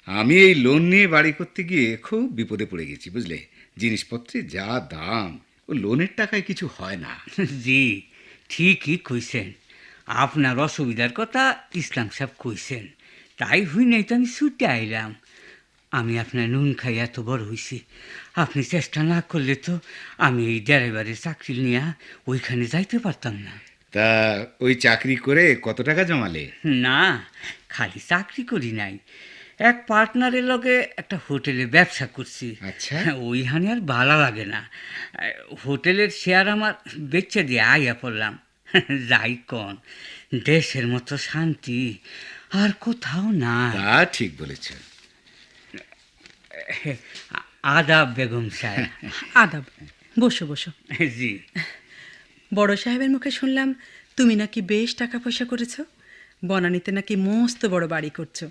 আমি এই লোন নিয়ে বাড়ি করতে গিয়ে খুব বিপদে পড়ে গেছি, বুঝলে? জিনিসপত্রের যা দাম, ও লোনের টাকায় কিছু হয় না। জি, ঠিকই কইছেন। আপনার অসুবিধার কথা ইসলাম সাহেব কইছেন, তাই হই নাই তো আমি ছুটে আইলাম। আমি আপনার নুন খাই এত বড় হইছি, আপনি চেষ্টা না করলে তো আমি এই ড্রাইভারের চাকরি নিয়ে ওইখানে যাইতে পারতাম না। তা ওই চাকরি করে কত টাকা জমালে? না, খালি চাকরি করি নাই, এক পার্টনারের লগে একটা হোটেলে ব্যবসা করছি। আচ্ছা, ওইখানে আর ভালো লাগে না, হোটেলের শেয়ার আমার বেচে দিয়ে আইয়া পড়লাম। যাই কন, দেশের মতো শান্তি আর কোথাও না। তা ঠিক বলেছ। আদাব বেগম সাহেব। আদাব, বসো বসো। জি। বড় সাহেবের মুখে শুনলাম তুমি নাকি বেশ টাকা পয়সা করেছো, বনানীতে নাকি মস্ত বড় বাড়ি করছো।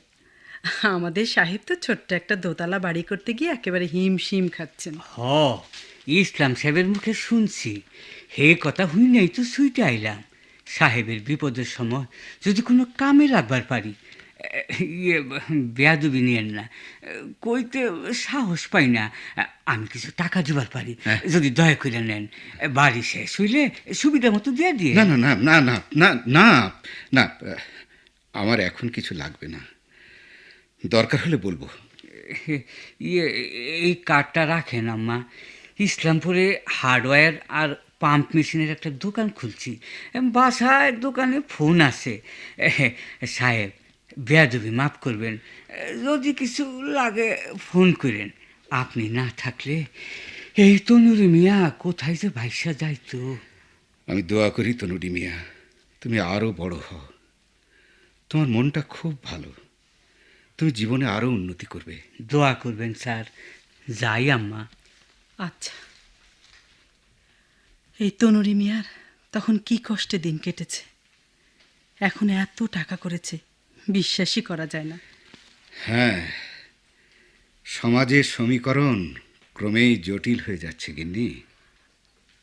আমাদের সাহেব তো ছোট্ট একটা দোতলা বাড়ি করতে গিয়ে একেবারে হিমশিম খাচ্ছেন। ইসলাম সাহেবের মুখে শুনছি, হে কথা হুই নাই তো ছুটে আইলাম। সাহেবের বিপদের সময় যদি কোনো কামে লাগবার পারি, বেয়াদবি নিয়েন না, কইতে সাহস পাই না, আমি কিছু টাকা দিবার পারি, যদি দয়া করে নেন। বাড়ি শেষ হইলে সুবিধা মতো দিয়ে দিয়ে। না না না না না না না না, আমার এখন কিছু লাগবে না, দরকার হলে বলবো। এই কার্ডটা রাখেন আম্মা, ইসলামপুরে হার্ডওয়্যার আর পাম্প মেশিনের একটা দোকান খুলছি, বাসায় দোকানে ফোন আছে। সাহেব, বেয়াদবি মাফ করবেন, যদি কিছু লাগে ফোন করেন। আপনি না থাকলে এই তনুরি মিয়া কোথায় যে ভাইসা যাইতো। আমি দোয়া করি তনুরি মিয়া, তুমি আরও বড় হও। তোমার মনটা খুব ভালো, তুমি জীবনে আরও উন্নতি করবে। দোয়া করবেন স্যার। যাই আম্মা। আচ্ছা, এই তনুরি মিয়ার তখন কি কষ্টে দিন কেটেছে, এখন এত টাকা করেছে, বিশ্বাসই করা যায় না। হ্যাঁ, সমাজের সমীকরণ ক্রমেই জটিল হয়ে যাচ্ছে গিন্নি।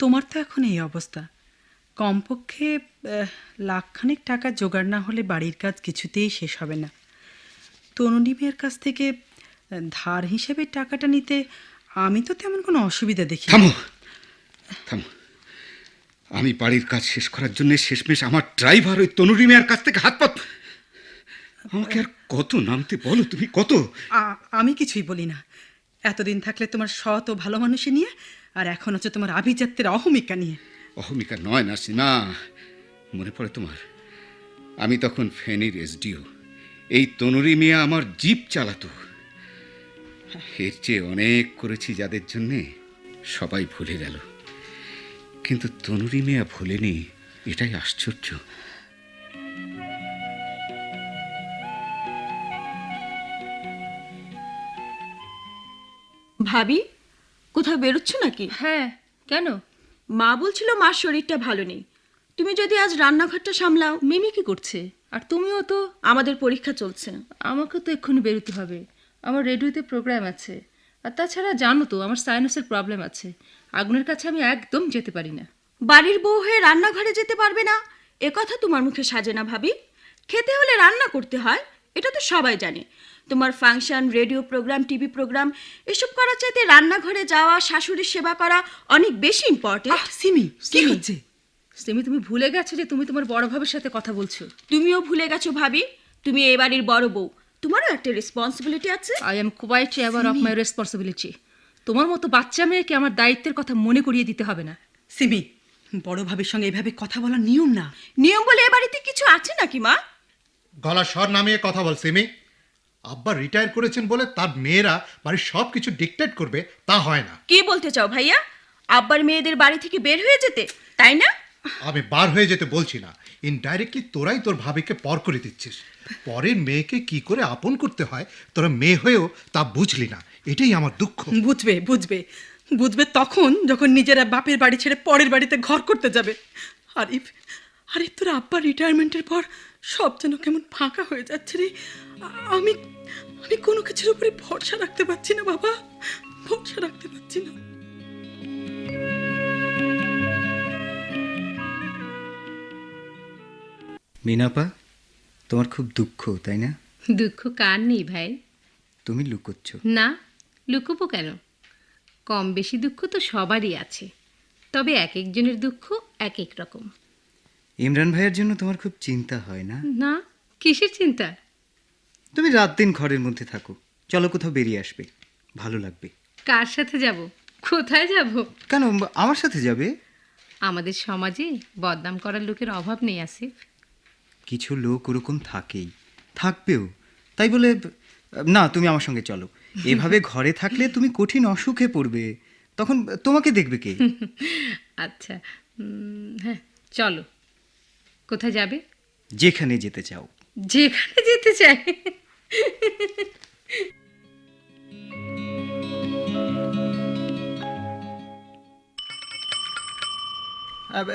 তোমার তো এখন এই অবস্থা, কমপক্ষে লাখখানেক টাকা জোগাড় না হলে বাড়ির কাজ কিছুতেই শেষ হবে না। তনুরি মেয়ের কাছ থেকে ধার হিসেবে টাকাটা নিতে আমি তো তেমন কোনো অসুবিধা দেখি। থামো থামো, আমি বাড়ির কাজ শেষ করার জন্য শেষমেশ আমার ড্রাইভার ওই তনুরি মেয়ের কাছ থেকে হাত পাত। আমাকে আর কত নামতে বলো তুমি, কত? আমি কিছুই বলি না। এতদিন থাকলে তোমার সৎ ও ভালো মানুষে নিয়ে, আর এখন হচ্ছে তোমার আভিজাত্যের অহমিকা নিয়ে। অহমিকা নয় না সীমা, মনে পড়ে তোমার, আমি তখন ফেনীর এসডিও, এই তনুরি মিয়া আমার জিপ চালাতো। এর চেয়ে অনেক করেছি যাদের জন্যে, সবাই ভুলে গেল, কিন্তু তনুরি মিয়া ভুলেনি, এটাই আশ্চর্য। ভাবি, কোথাও বেরোচ্ছ নাকি? হ্যাঁ, কেন? মা বলছিল মার শরীরটা ভালো নেই, তুমি যদি আজ রান্নাঘরটা সামলাও। মিমি কি করছে? আর তুমিও তো। আমাদের পরীক্ষা চলছে। আমাকে তো এক্ষুনি বেরোতে হবে, আমার রেডিওতে প্রোগ্রাম আছে। আর তাছাড়া জানো তো আমার সাইনাসের প্রবলেম আছে, আগুনের কাছে আমি একদম যেতে পারি না। বাড়ির বউ হয়ে রান্নাঘরে যেতে পারবে না এ কথা তোমার মুখে সাজে না ভাবি। খেতে হলে রান্না করতে হয়, এটা তো সবাই জানে। তোমার function, radio programme, TV programme এসব করার চাইতে রান্নাঘরে যাওয়া, শাশুড়ির সেবা করা অনেক বেশি ইম্পর্টেন্ট। সিমি, কি হচ্ছে? সিমি, তুমি ভুলে গেছো যে তুমি তোমার বড় ভাবির সাথে কথা বলছো। তুমিও ভুলে গেছো ভাবি, তুমি এ বাড়ির বড় বউ, তোমারও একটা রেসপন্সিবিলিটি আছে। I am quite aware of my responsibility. তোমার মতো বাচ্চা মেয়েকে আমার দায়িত্বের কথা মনে করিয়ে দিতে হবে না। সিমি, বড় ভাবির সঙ্গে এভাবে কথা বলার নিয়ম না। নিয়ম বলে এ বাড়িতে কিছু আছে নাকি মা? গলা স্বর নামিয়ে কথা বল সিমি। আব্বা রিটায়ার করেছেন বলে তার মেয়েরা বাড়ির সব কিছু ডিকটেট করবে, তা হয় না। কি বলতে চাও ভাইয়া? আব্বার মেয়েদের বাড়ি থেকে বের হয়ে যেতে, তাই না? আমি বার হয়ে যেতে বলছি না, ইনডাইরেক্টলি তোরাই তোর ভাবিকে পর করে দিচ্ছিস। পরের মেয়েকে কি করে আপন করতে হয় তোরা মেয়ে হয়েও তা বুঝলি না, এটাই আমার দুঃখ। বুঝবে বুঝবে বুঝবে তখন যখন নিজেরা বাপের বাড়ি ছেড়ে পরের বাড়িতে ঘর করতে যাবে। আরিফ, আরে তোর আব্বা রিটায়ারমেন্টের পর সব যেন কেমন ফাঁকা হয়ে যাচ্ছে রে। আমি আমি কোনো কিছুর উপরে ভরসা রাখতে পারছি না বাবা, ভরসা রাখতে পারছি না। মিনাপা, তোমার খুব দুঃখ তাই না? দুঃখ কার নেই ভাই? তুমি লুকোচ্ছ না, লুকোবো কেন? কম বেশি দুঃখ তো সবারই আছে, তবে এক একজনের দুঃখ এক এক রকম। ইমরান ভাইয়ের জন্য তোমার খুব চিন্তা হয় না? না, কিসের চিন্তা? তুমি রাত দিন ঘরের মধ্যে থাকো, চলো কোথাও বেরিয়ে আসবে, ভালো লাগবে। কার সাথে যাব? কোথায় যাব? কেন, আমার সাথে যাবে। আমাদের সমাজে বদনাম করার লোকের অভাব নেই আসিফ। কিছু লোক ওরকম থাকেই, থাকবেও, তাই বলে না। তুমি আমার সঙ্গে চলো, এভাবে ঘরে থাকলে তুমি কঠিন অসুখে পড়বে, তখন তোমাকে দেখবে কে? আচ্ছা, হ্যাঁ চলো। কোথায় যাবে? যেখানে যেতে চাও। যেখানে যেতে চাই।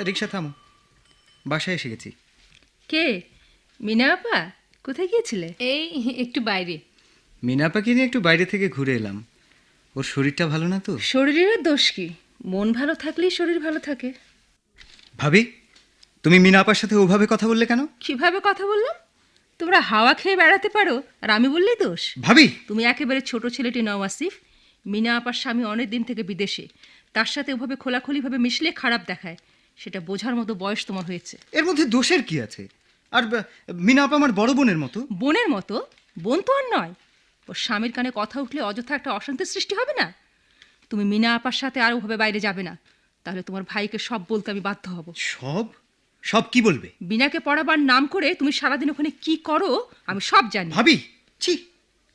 রিক্সা থামো, বাসায় এসে গেছি। কে? মিনা আপা? কোথায় গিয়েছিলে? এই একটু বাইরে। মিনাপাকে নিয়ে একটু বাইরে থেকে ঘুরে এলাম, ওর শরীরটা ভালো না তো। শরীরের দোষ কি? মন ভালো থাকলেই শরীর ভালো থাকে। ভাবি, তুমি মিনাপার সাথে ওভাবে কথা বললে কেন? কিভাবে কথা বললাম? তোমরা হাওয়া খেয়ে বেড়াতে পারো আর আমি বললেই দোষ? ভাবি, তুমি একেবারে ছোট ছেলেটি নও আসিফ। মিনা আপার স্বামী অনেক দিন থেকে বিদেশে, তার সাথে ওভাবে খোলাখুলিভাবে মিশলে খারাপ দেখায়, সেটা বোঝার মতো বয়স তোমার হয়েছে। এর মধ্যে দোষের কি আছে? আর মিনা আপা আমার বড় বোনের মতো। বোনের মতো? বোন তো আর নয়। ওর স্বামীর কানে কথা উঠলে অযথা একটা অশান্তির সৃষ্টি হবে না? তুমি মিনা আপার সাথে আর ওভাবে বাইরে যাবে না, তাহলে তোমার ভাইকে সব বলতে আমি বাধ্য হব। সব? সব কি বলবে? বিনাকে পড়াবার নাম করে তুমি সারাদিন ওখানে কি করো আমি সব জানি। ভাবি, ছি,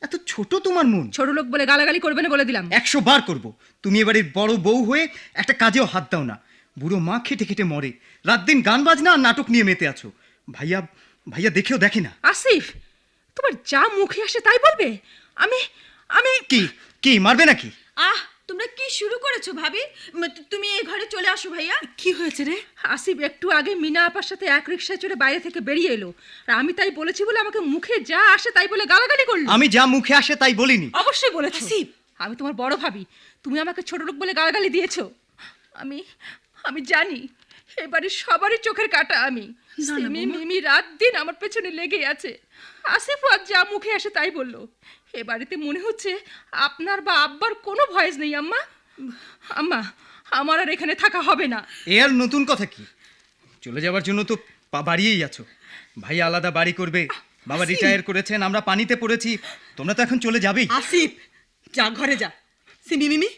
এত ছোট তোমার মন। ছোট লোক বলে গালাগালি করবে না বলে দিলাম। 100 বার করব। তুমি এবারের বড় বউ হয়ে একটা কাজেও হাত দাও না। বুড়ো মা খেটে খেটে মরে, রাত দিন গান বাজনা আর নাটক নিয়ে মেতে আছো। ভাইয়া, ভাইয়া দেখেও দেখে না। আসিফ, তোমার যা মুখে আসে তাই বলবে? আমি আমি কি কি মারবে নাকি? আহ, তোমরা কি শুরু করেছো ভাবি? তুমি এই ঘরে চলে আসো ভাইয়া। কি হয়েছে রে? আসিফ একটু আগে মিনা আপার সাথে এক রিকশায় চড়ে বাইরে থেকে বেরিয়ে এলো, আর আমি তাই বলেছি বলে আমাকে মুখে যা আসে তাই বলে গালাগালি করলো। আমি যা মুখে আসে তাই বলিনি। অবশ্যই বলেছো। আসিফ, আমি তোমার বড় ভাবি, তুমি আমাকে ছোট লোক বলে গালাগালি দিয়েছো। আমি আমি জানি এবারে সবারই চোখের কাটা আমি। মিমি রাত দিন আমার পেছনে লেগে আছে। আসিফ আজ যা মুখে আসে তাই বললো। এ বাড়িতে মনে হচ্ছে আপনার বা আব্বার কোনো ভয়েস নেই। আম্মা, আম্মা, আমার আর এখানে থাকা হবে না। এ আর নতুন কথা কি? চলে যাওয়ার জন্য তো বাড়িয়েই আছো। ভাই আলাদা বাড়ি করবে, বাবা রিটায়ার করেছেন, আমরা পানিতে পড়েছি, তোমরা তো এখন চলে যাবেই। আসিফ, যা ঘরে যা। সিমি, মিমি,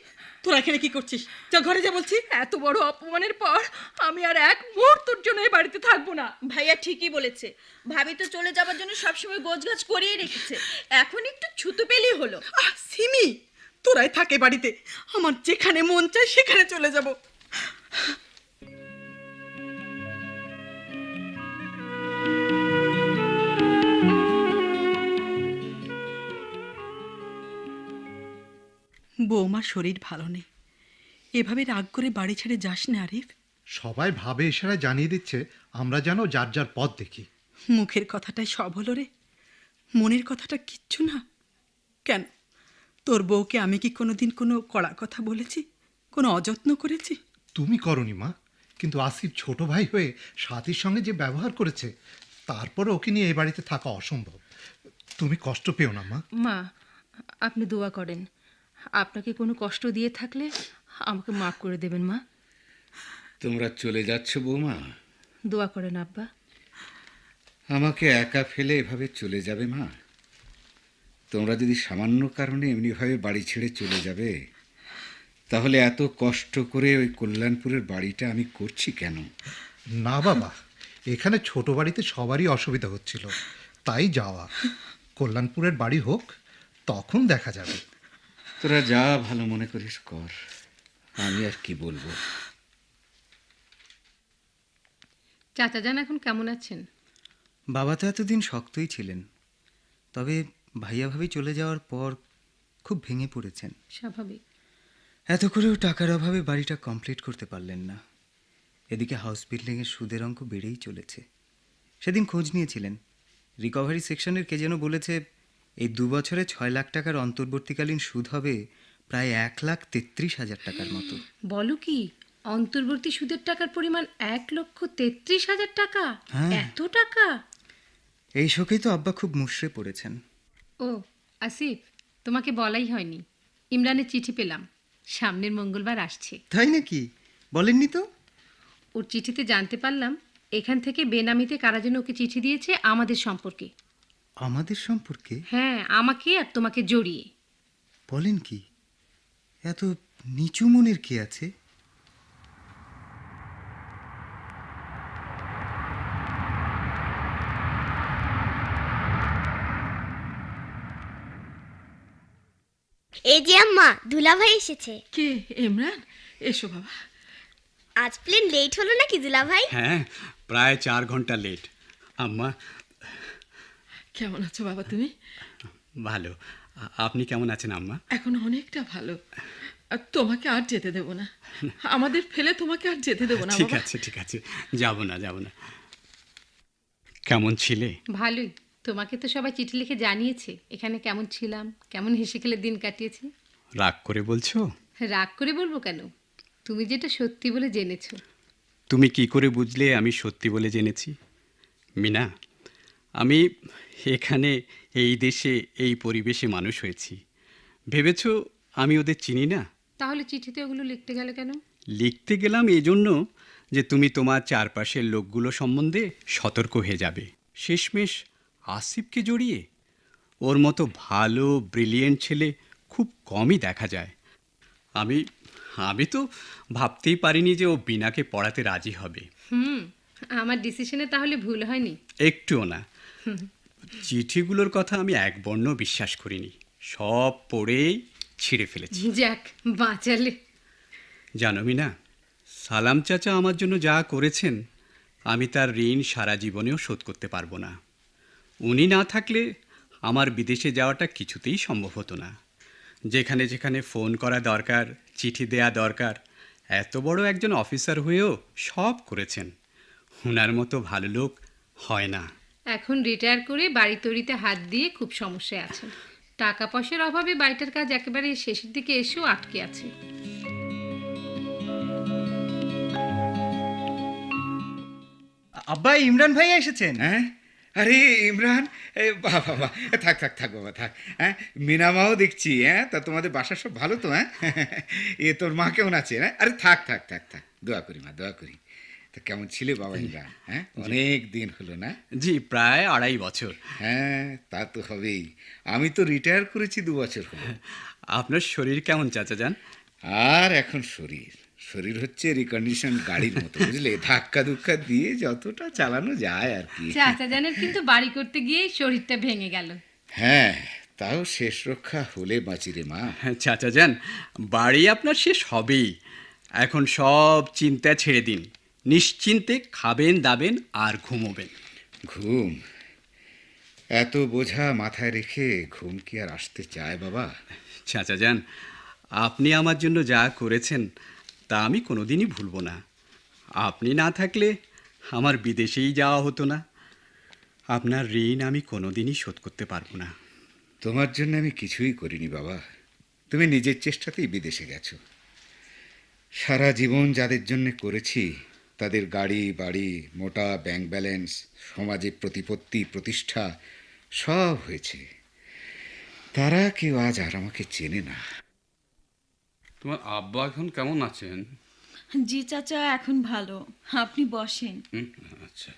তোরা এখানে কি করছিস? যা ঘরে যা বলছি। এত বড় অপমানের পর আমি আর এক মুহূর্তের জন্য এই বাড়িতে থাকবো না। ভাইয়া ঠিকই বলেছে, ভাবি তো চলে যাবার জন্য সবসময় গোছগাছ করিয়ে রেখেছে, এখন একটু ছুতো পেলেই হলো। সিমি, তোরাই থাকে বাড়িতে, আমার যেখানে মন চায় সেখানে চলে যাব। বৌমার শরীর ভালো নেই, এভাবে রাগ করে বাড়ি ছেড়ে যাস না আরিফ। সবাই ভাবে ইশারায় জানিয়ে দিচ্ছে আমরা যেন যার যার পথ দেখি। মুখের কথাটাই সব হলো রে, মনের কথাটা কিচ্ছু না। কেন, তোর বউকে আমি কি কোনোদিন কোনো কড়া কথা বলেছি, কোনো অযত্ন করেছি? তুমি করনি মা, কিন্তু আসিফ ছোট ভাই হয়ে সাথীর সঙ্গে যে ব্যবহার করেছে, তারপরে ওকে নিয়ে এই বাড়িতে থাকা অসম্ভব। তুমি কষ্ট পেও না মা। মা, আপনি দোয়া করেন, আপনাকে কোনো কষ্ট দিয়ে থাকলে আমাকে মাফ করে দেবেন মা। তোমরা চলে যাচ্ছ বৌমা? দোয়া করেন আব্বা। আমাকে একা ফেলে এভাবে চলে যাবে মা? তোমরা যদি সামান্য কারণে এমনিভাবে বাড়ি ছেড়ে চলে যাবে, তাহলে এত কষ্ট করে ওই কল্যাণপুরের বাড়িটা আমি করছি কেন? না বাবা, এখানে ছোট বাড়িতে সবারই অসুবিধা হচ্ছিল, তাই যাওয়া। কল্যাণপুরের বাড়ি হোক, তখন দেখা যাবে। তোরা যা ভালো মনে করিস কর, আমি আর কি বলবো। চাচা যান এখন কেমন আছেন? বাবা তো এতদিন শক্তই ছিলেন, তবে ভাইয়া ভাবি চলে যাওয়ার পর খুব ভেঙে পড়েছেন। স্বাভাবিক। এত করেও টাকার অভাবে বাড়িটা কমপ্লিট করতে পারলেন না। এদিকে হাউস বিল্ডিংয়ের সুদের অঙ্ক বেড়েই চলেছে। সেদিন খোঁজ নিয়েছিলেন, রিকভারি সেকশনের কে যেন বলেছে এই 2 বছরে 6 লাখ টাকার অন্তর্বর্তীকালীন সুদ হবে প্রায় 1,33,000 টাকার মতো। বলো কি, অন্তর্বর্তী সুদের টাকার পরিমাণ 1,33,000 টাকা? হ্যাঁ। এত টাকা! এই শোকেই তো আব্বা খুব মুষড়ে পড়েছেন। ও আসিফ, তোমাকে বলাই হয়নি, ইমরানের চিঠি পেলাম, সামনের মঙ্গলবার আসছে। তাই নাকি? বলেননি তো। ওর চিঠিতে জানতে পারলাম এখান থেকে বেনামিতে কারা যেন ওকে চিঠি দিয়েছে আমাদের সম্পর্কে। আমাদের সম্পর্কে? হ্যাঁ, আমাকে আর তোমাকে জড়িয়ে। বলেন কি? এত নিচু মনের কে আছে? এই যে আম্মা, দুলাভাই এসেছে। কে? ইমরান, এসো বাবা। আজ প্লেন লেট হলো নাকি দুলাভাই? হ্যাঁ, প্রায় 4 ঘন্টা লেট। আম্মা কেমন আছো বাবা তুমি? ভালো। আপনি কেমন আছেন আম্মা? এখন অনেকটা ভালো। আর তোমাকে আর যেতে দেব না, আমাদের ফেলে তোমাকে আর যেতে দেব না। ঠিক আছে, ঠিক আছে, যাব না, যাব না। কেমন ছিলে? ভালোই। তোমাকে তো সবাই চিঠি লিখে জানিয়েছে এখানে কেমন ছিলাম, কেমন হেসে খেলে দিন কাটিয়েছি। রাগ করে বলছো? রাগ করে বলবো কেন? তুমি যেটা সত্যি বলে জেনেছো। তুমি কি করে বুঝলে আমি সত্যি বলে জেনেছি? মিনা, আমি এখানে এই দেশে এই পরিবেশে মানুষ হয়েছি। ভেবেছো আমি ওদের চিনি না? তাহলে চিঠিতে ওগুলো লিখতে গেলে কেন? লিখতে গেলাম এই জন্য যে তুমি তোমার চারপাশের লোকগুলো সম্বন্ধে সতর্ক হয়ে যাবে। শেষমেশ আসিফকে জড়িয়ে, ওর মতো ভালো ব্রিলিয়েন্ট ছেলে খুব কমই দেখা যায়। আমি তো ভাবতেই পারিনি যে ও বিনাকে পড়াতে রাজি হবে। আমার ডিসিশনে তাহলে ভুল হয়নি? একটুও না। চিঠিগুলোর কথা আমি এক বর্ণ বিশ্বাস করিনি, সব পড়েই ছিঁড়ে ফেলেছি। যাক, বাঁচালে। জানো মিনা, সালাম চাচা আমার জন্য যা করেছেন, আমি তার ঋণ সারা জীবনেও শোধ করতে পারবো না। উনি না থাকলে আমার বিদেশে যাওয়াটা কিছুতেই সম্ভব হতো না। যেখানে যেখানে ফোন করা দরকার, চিঠি দেয়া দরকার, এত বড় একজন অফিসার হয়েও সব করেছেন। ওনার মতো ভালো লোক হয় না। এখন রিটায়ার করে বাড়ি তৈরিতে হাত দিয়ে খুব সমস্যায় আছেন। টাকা পয়সার অভাবে বাড়িটার কাজ একেবারে শেষের দিকে এসেও আটকে আছে। আব্বা, ইমরান ভাই এসেছেন। হ্যাঁ, আরে ইমরান, বাহ বাহ বাহ, থাক থাক থাক বাবা থাক। হ্যাঁ, মিনামাও দেখছি। হ্যাঁ, তা তোমাদের বাসা সব ভালো তো? হ্যাঁ, তোর মা কেমন আছে? হ্যাঁ, আরে থাক থাক থাক থাক, দোয়া করি মা, দোয়া করি। তা কেমন ছিলে বাবা ইমরান? হ্যাঁ, অনেক দিন হলো না? জি, প্রায় 2.5 বছর। হ্যাঁ, তা তো হবেই। আমি তো রিটায়ার করেছি 2 বছর হলো। আপনার শরীর কেমন চাচা যান? আর এখন শরীর হচ্ছে রিকন্ডিশন গাড়ির মতো, বুঝলে? ধাক্কা ধুক্কা দিয়ে যতটা চালানো যায় আর কি। চাচা জানের কিন্তু বাড়ি করতে গিয়ে শরীরটা ভেঙে গেল। হ্যাঁ, তাও শেষ রক্ষা হলে বাঁচি রে মা। চাচা যান, বাড়ি আপনার শেষ হবেই। এখন সব চিন্তা ছেড়ে দিন, নিশ্চিন্তে খাবেন দাবেন আর ঘুমোবেন। ঘুম? এত বোঝা মাথায় রেখে ঘুম কি আর আসতে চায় বাবা? চাচা যান, আপনি আমার জন্য যা করেছেন তা আমি কোনোদিনই ভুলব না। আপনি না থাকলে আমার বিদেশেই যাওয়া হতো না। আপনার ঋণ আমি কোনোদিনই শোধ করতে পারবো না। তোমার জন্য আমি কিছুই করিনি বাবা, তুমি নিজের চেষ্টাতেই বিদেশে গেছো। সারা জীবন যাদের জন্য করেছি তাদের গাড়ি বাড়ি, মোটা ব্যাংক ব্যালেন্স, সমাজে প্রতিপত্তি প্রতিষ্ঠা সব হয়েছে। তারা কেউ আজ আর আমাকে চেনে না। তোমার আব্বা এখন কেমন আছেন? জি চাচা, এখন ভালো। আপনি বসেন। আচ্ছা,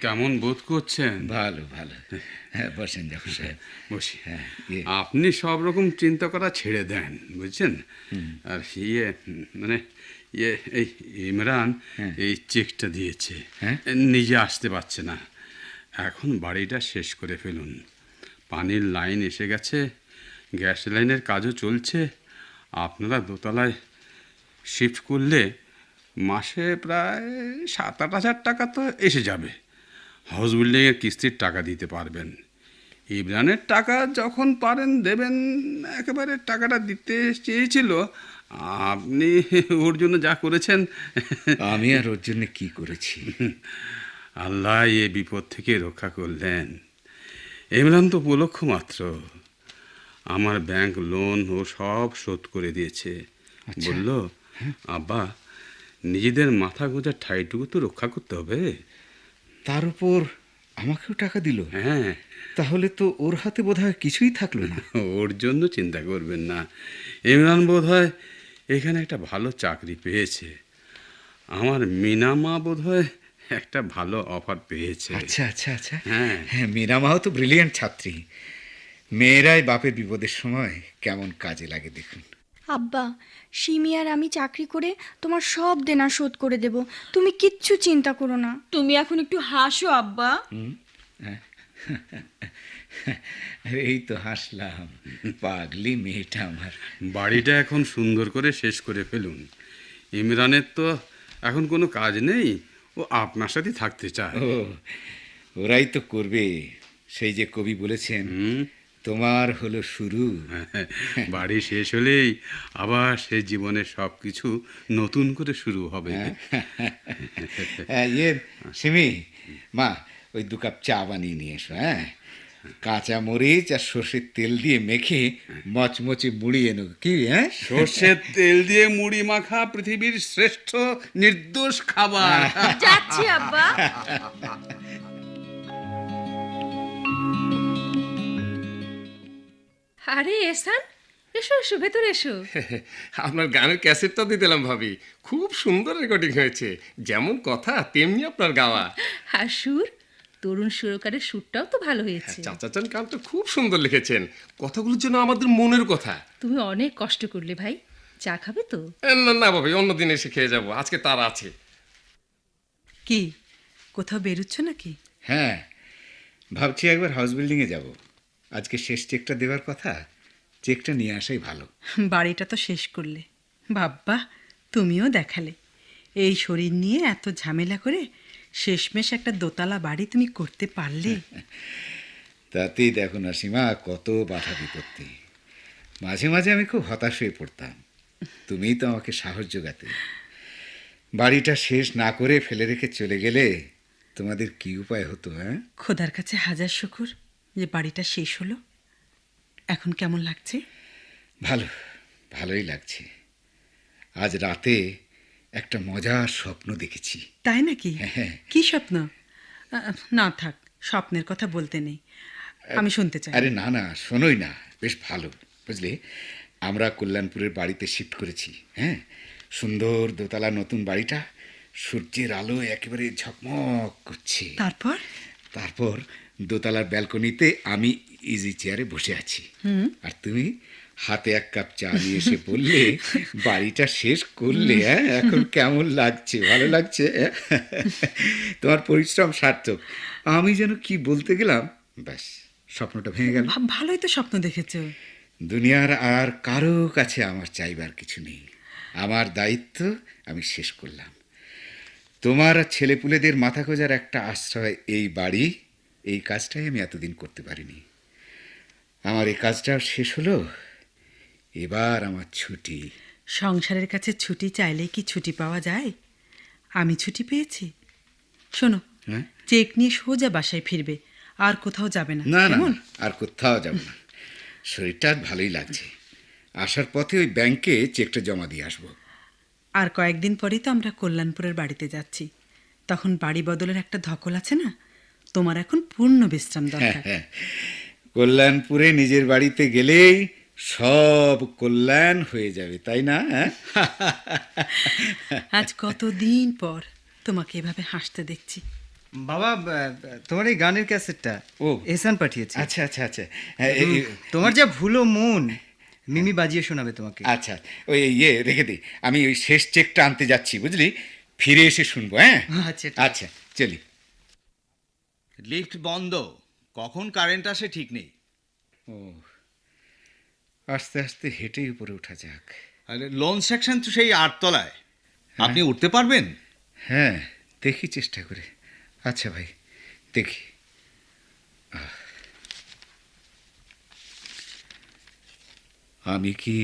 কেমন বোধ করছেন? ভালো ভালো, হ্যাঁ বসেন জাফর সাহেব বসি। হ্যাঁ, আপনি সব রকম চিন্তা করা ছেড়ে দেন, বুঝছেন? আর মানে এই ইমরান এই চেকটা দিয়েছে, নিজে আসতে পারছে না। এখন বাড়িটা শেষ করে ফেলুন। পানির লাইন এসে গেছে, গ্যাস লাইনের কাজও চলছে। আপনারা দোতলায় শিফট করলে মাসে প্রায় 7-8 হাজার টাকা তো এসে যাবে। হাউস বিল্ডিংয়ের কিস্তির টাকা দিতে পারবেন। ইমরানের টাকা যখন পারেন দেবেন। একেবারে টাকাটা দিতে চেয়েছিল, আপনি ওর জন্য যা করেছেন। আমি আর ওর জন্য কি করেছি? আল্লাহ এ বিপদ থেকে রক্ষা করলেন। ইমরান তো উপলক্ষ মাত্র। আমার ব্যাংক লোন ও সব শোধ করে দিয়েছে। বলল, আব্বা নিজেদের মাথা গোঁজার ঠাইটুকু তো রক্ষা করতে হবে। তার উপর আমাকেও টাকা দিল। হ্যাঁ, তাহলে তো ওর হাতে বোধহয় কিছুই থাকলো না। ওর জন্য চিন্তা করবেন না। ইমরান বোধহয় এখানে একটা ভালো চাকরি পেয়েছে। আমার মিনামা বোধহয় একটা ভালো অফার পেয়েছে। আচ্ছা আচ্ছা আচ্ছা, হ্যাঁ হ্যাঁ, মিনামাও তো ব্রিলিয়ান্ট ছাত্রী। মেয়েরাই বাপের বিপদের সময় কেমন কাজে লাগে দেখুন। আব্বা, সিমি আর আমি চাকরি করে তোমার সব দেনা শোধ করে দেব, তুমি কিচ্ছু চিন্তা করো না। তুমি এখন একটু হাসো আব্বা। এই তো হাসলাম, পাগলি মেয়েটা আমার। বাড়িটা এখন সুন্দর করে শেষ করে ফেলুন। ইমরানের তো এখন কোনো কাজ নেই, ও আপনার সাথে থাকতে চায়। ও, ওরাই তো করবে। সেই যে কবি বলেছেন, তোমার হলো শুরু। বাড়ি শেষ হলেই আবার সে জীবনের সব কিছু নতুন করে শুরু হবে। সিমি, মা ওই 2 কাপ চা বানিয়ে নিয়ে এসো। হ্যাঁ, কাঁচা মরিচ আর সর্ষের তেল দিয়ে মেখে মচমচে মুড়ি এনো। কি? হ্যাঁ, সর্ষের তেল দিয়ে মুড়ি মাখা পৃথিবীর শ্রেষ্ঠ নির্দোষ খাবার। যাচ্ছি আব্বা। আরে এসান, এসো এসো, ভেতরে এসো। আপনার গানের ক্যাসেটটা দিয়ে দিলাম ভাবি, খুব সুন্দর রেকর্ডিং হয়েছে। যেমন কথা তেমনি আপনার গাওয়া। আর সুর, তরুণ সুরকারের সুরটাও তো ভালো হয়েছে। চাচা চান গানটা খুব সুন্দর লিখেছেন। কথাগুলোর জন্য আমাদের মনের কথা। তুমি অনেক কষ্ট করলে ভাই। চা খাবে তো? না না ভাবি, অন্যদিন এসে খেয়ে যাবো, আজকে তার আছে। কি কোথাও বেরোচ্ছ নাকি? হ্যাঁ, ভাবছি একবার হাউস বিল্ডিংয়ে যাব। আজকে শেষ চেকটা দেওয়ার কথা, চেকটা নিয়ে আসাই ভালো। বাড়িটা তো শেষ করলে, বাব্বা তুমিও দেখালে। এই শরীর নিয়ে এত ঝামেলা করে শেষমেশ একটা দোতলা বাড়ি তুমি করতে পারলে। তাতেই দেখো না সীমা, কত বাধা বিপত্তি। মাঝে মাঝে আমি খুব হতাশ হয়ে পড়তাম, তুমিই তো আমাকে সাহস যোগাতে। বাড়িটা শেষ না করে ফেলে রেখে চলে গেলে তোমাদের কি উপায় হতো? হ্যাঁ, খোদার কাছে হাজার শুকুর যে বাড়িটা শেষ হলো। এখন কেমন লাগছে? ভালো, ভালোই লাগছে। আজ রাতে একটা মজার স্বপ্ন দেখেছি। তাই নাকি? কি স্বপ্ন? না থাক, স্বপ্নের কথা বলতে নেই, আমি শুনতে চাই। আরে না না, শোনোই না, বেশ ভালো। বুঝলে, আমরা কল্যাণপুরের বাড়িতে শিফট করেছি। হ্যাঁ, সুন্দর দোতলা নতুন বাড়িটা সূর্যের আলো একেবারে ঝকমক করছে। তারপর দোতলার ব্যালকনিতে আমি ইজি চেয়ারে বসে আছি, আর তুমি হাতে 1 কাপ চা নিয়ে এসে বললে বাড়িটা শেষ করলে। হ্যাঁ, এখন কেমন লাগছে? ভালো লাগছে? তোমার পরিশ্রম সার্থক। আমি যেন কি বলতে গেলাম, ব্যাস স্বপ্নটা ভেঙে গেল। ভালোই তো স্বপ্ন দেখেছো। দুনিয়ার আর কারো কাছে আমার চাইবার কিছু নেই। আমার দায়িত্ব আমি শেষ করলাম। তোমার ছেলেপুলেদের মাথা খোঁজার একটা আশ্রয় এই বাড়ি, এই কাজটাই আমি এতদিন করতে পারিনি। আমার এই কাজটাও শেষ হলো। এবার আমার ছুটি। সংসারের কাছে ছুটি চাইলে কি ছুটি পাওয়া যায়? আমি ছুটি পেয়েছি। শোনো, চেক নিয়ে সোজা বাসায় ফিরবে, আর কোথাও যাবে না। না না, কেমন? আর কোথাও যাব না। শরীরটা আর ভালোই লাগছে। আসার পথে ওই ব্যাংকে চেকটা জমা দিয়ে আসবো। আর কয়েকদিন পরেই তো আমরা কল্যাণপুরের বাড়িতে যাচ্ছি। তখন বাড়ি বদলের একটা ধকল আছে না? তোমার এখন পূর্ণ বিশ্রাম দরকার। কল্যাণপুরে নিজের বাড়িতে গেলেই সব কল্যাণ হয়ে যাবে, তাই না? আজ কতদিন পর তোমাকে এভাবে হাসতে দেখছি। বাবা, তোমার এই গানের ক্যাসেটটা এহসান পাঠিয়েছে। আচ্ছা আচ্ছা আচ্ছা। তোমার যা ভুলো মন, মিমি বাজিয়ে শোনাবে তোমাকে। আচ্ছা, ওই রেখে দিই, আমি ওই শেষ চেকটা আনতে যাচ্ছি, বুঝলি? ফিরে এসে শুনবো। হ্যাঁ আচ্ছা আচ্ছা, চলি। লিফট বন্ধ, কখন কারেন্ট আসে ঠিক নেই। ও, আস্তে আস্তে হেঁটেই উপরে ওঠা যাক। আরে লোন সেকশন তো সেই 8 তলায়, আপনি উঠতে পারবেন? হ্যাঁ, দেখি চেষ্টা করে। আচ্ছা ভাই, দেখি। আমি কি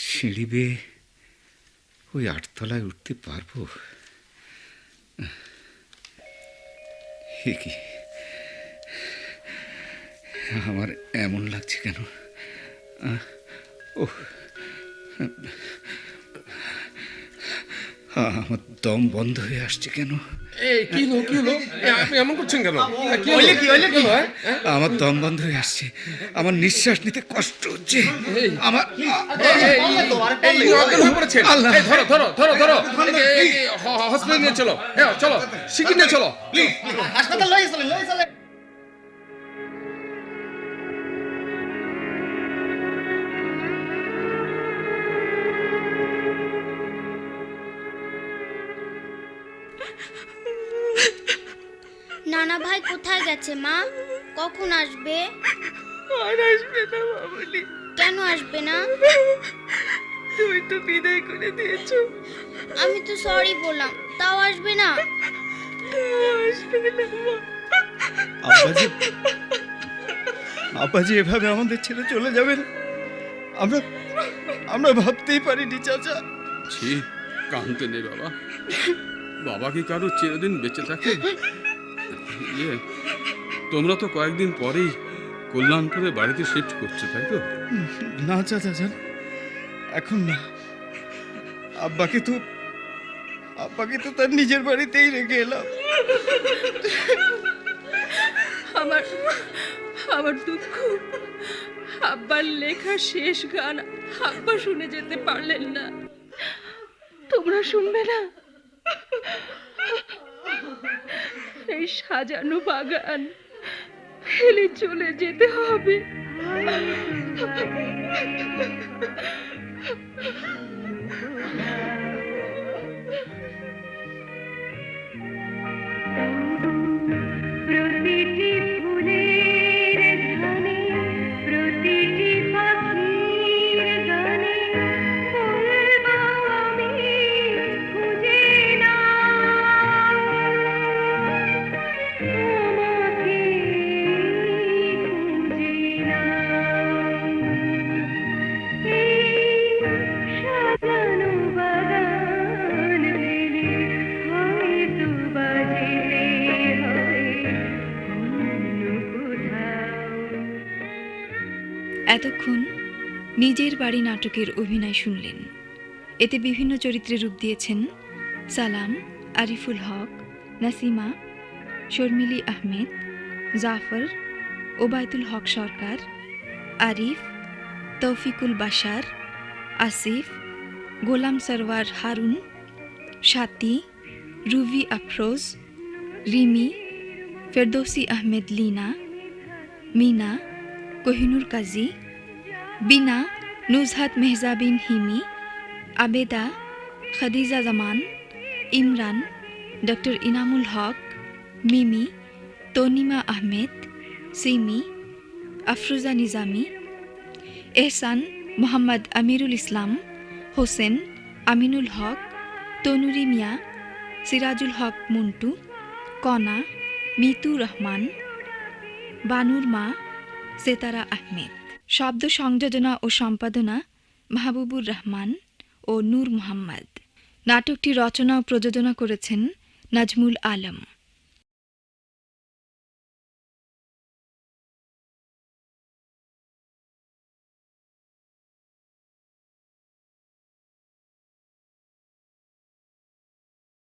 সিঁড়ি বেয়ে ওই 8 তলায় উঠতে পারবো? কি আমার এমন লাগছে কেন? ও, আমার দম বন্ধ হয়ে আসছে কেন? কি হলো? আপনি এমন করছেন কেন? আমার দম বন্ধ হয়ে আসছে, আমার নিঃশ্বাস নিতে কষ্ট হচ্ছে। আমার হসপিটাল নিয়ে চলো, চলো শিগগির নিয়ে চলো, প্লিজ হাসপাতাল লয়ে চলে। নানা ভাই কোথায় গেছে মা? কখন আসবে? আর আসবে না মামনি। কেন আসবে না? তুমি তো বিদায় করে দিয়েছো। আমি তো সরি বললাম, তাও আসবে না? আব্বাজি এভাবে আমাদের ছেড়ে চলে যাবেন, আমরা ভাবতেই পারিনি চাচা। ছি, কাঁদতে নেই বাবা। বাবা কি কারো চিরদিন বেঁচে থাকে? তোমরা তো কয়েকদিন পরেই কল্যাণপুরে বাড়িতে শিফট করছো, তাই তো? না চাচা যান, এখন না। আব্বাকে তো তার নিজের বাড়িতেই রেখে এলাম। আমার দুঃখ, আব্বার লেখা শেষ গান আব্বা শুনে যেতে পারলেন না। তোমরা শুনবে না? এই সাজানো বাগান ফেলে চলে যেতে হবে। প্রতিটি ফুলের ধানে, প্রতিটি পাখির গানে বলবো আমি খুঁজে না তোমাকে, খুঁজে না। এই সাজানো বাগান মেলে হয়তো বাজে এতক্ষণ নিজের বাড়ি নাটকের অভিনয় শুনলেন। এতে বিভিন্ন চরিত্রে রূপ দিয়েছেন সালাম, আরিফুল হক, নাসিমা, শর্মিলি আহমেদ, জাফর, ওবায়দুল হক সরকার, আরিফ, তৌফিকুল বাশার, আসিফ, গোলাম সরওয়ার হারুন, সাথী, রুভি আফরোজ, রিমি, ফেরদৌসি আহমেদ লীনা, মিনা, কোহিনুর কাজী, বিনা, নুজহাত মেহজাবিন হিমি, আবেদা, খাদিজা জামান, ইমরান, ডক্টর ইনামুল হক, মিমি, তনিমা আহমেদ, সিমি, আফরোজা নিজামি, এহসান, মোহাম্মদ আমিরুল ইসলাম, হোসেন, আমিনুল হক, তনুরি মিয়া, সিরাজুল হক মন্টু, কনা, মিতু রহমান, বানুর মা, সেতারা আহমেদ। শব্দ সংযোজনা ও সম্পাদনা মাহবুবুর রহমান ও নূর মোহাম্মদ। নাটকটি রচনা ও প্রযোজনা করেছেন নাজমুল আলম।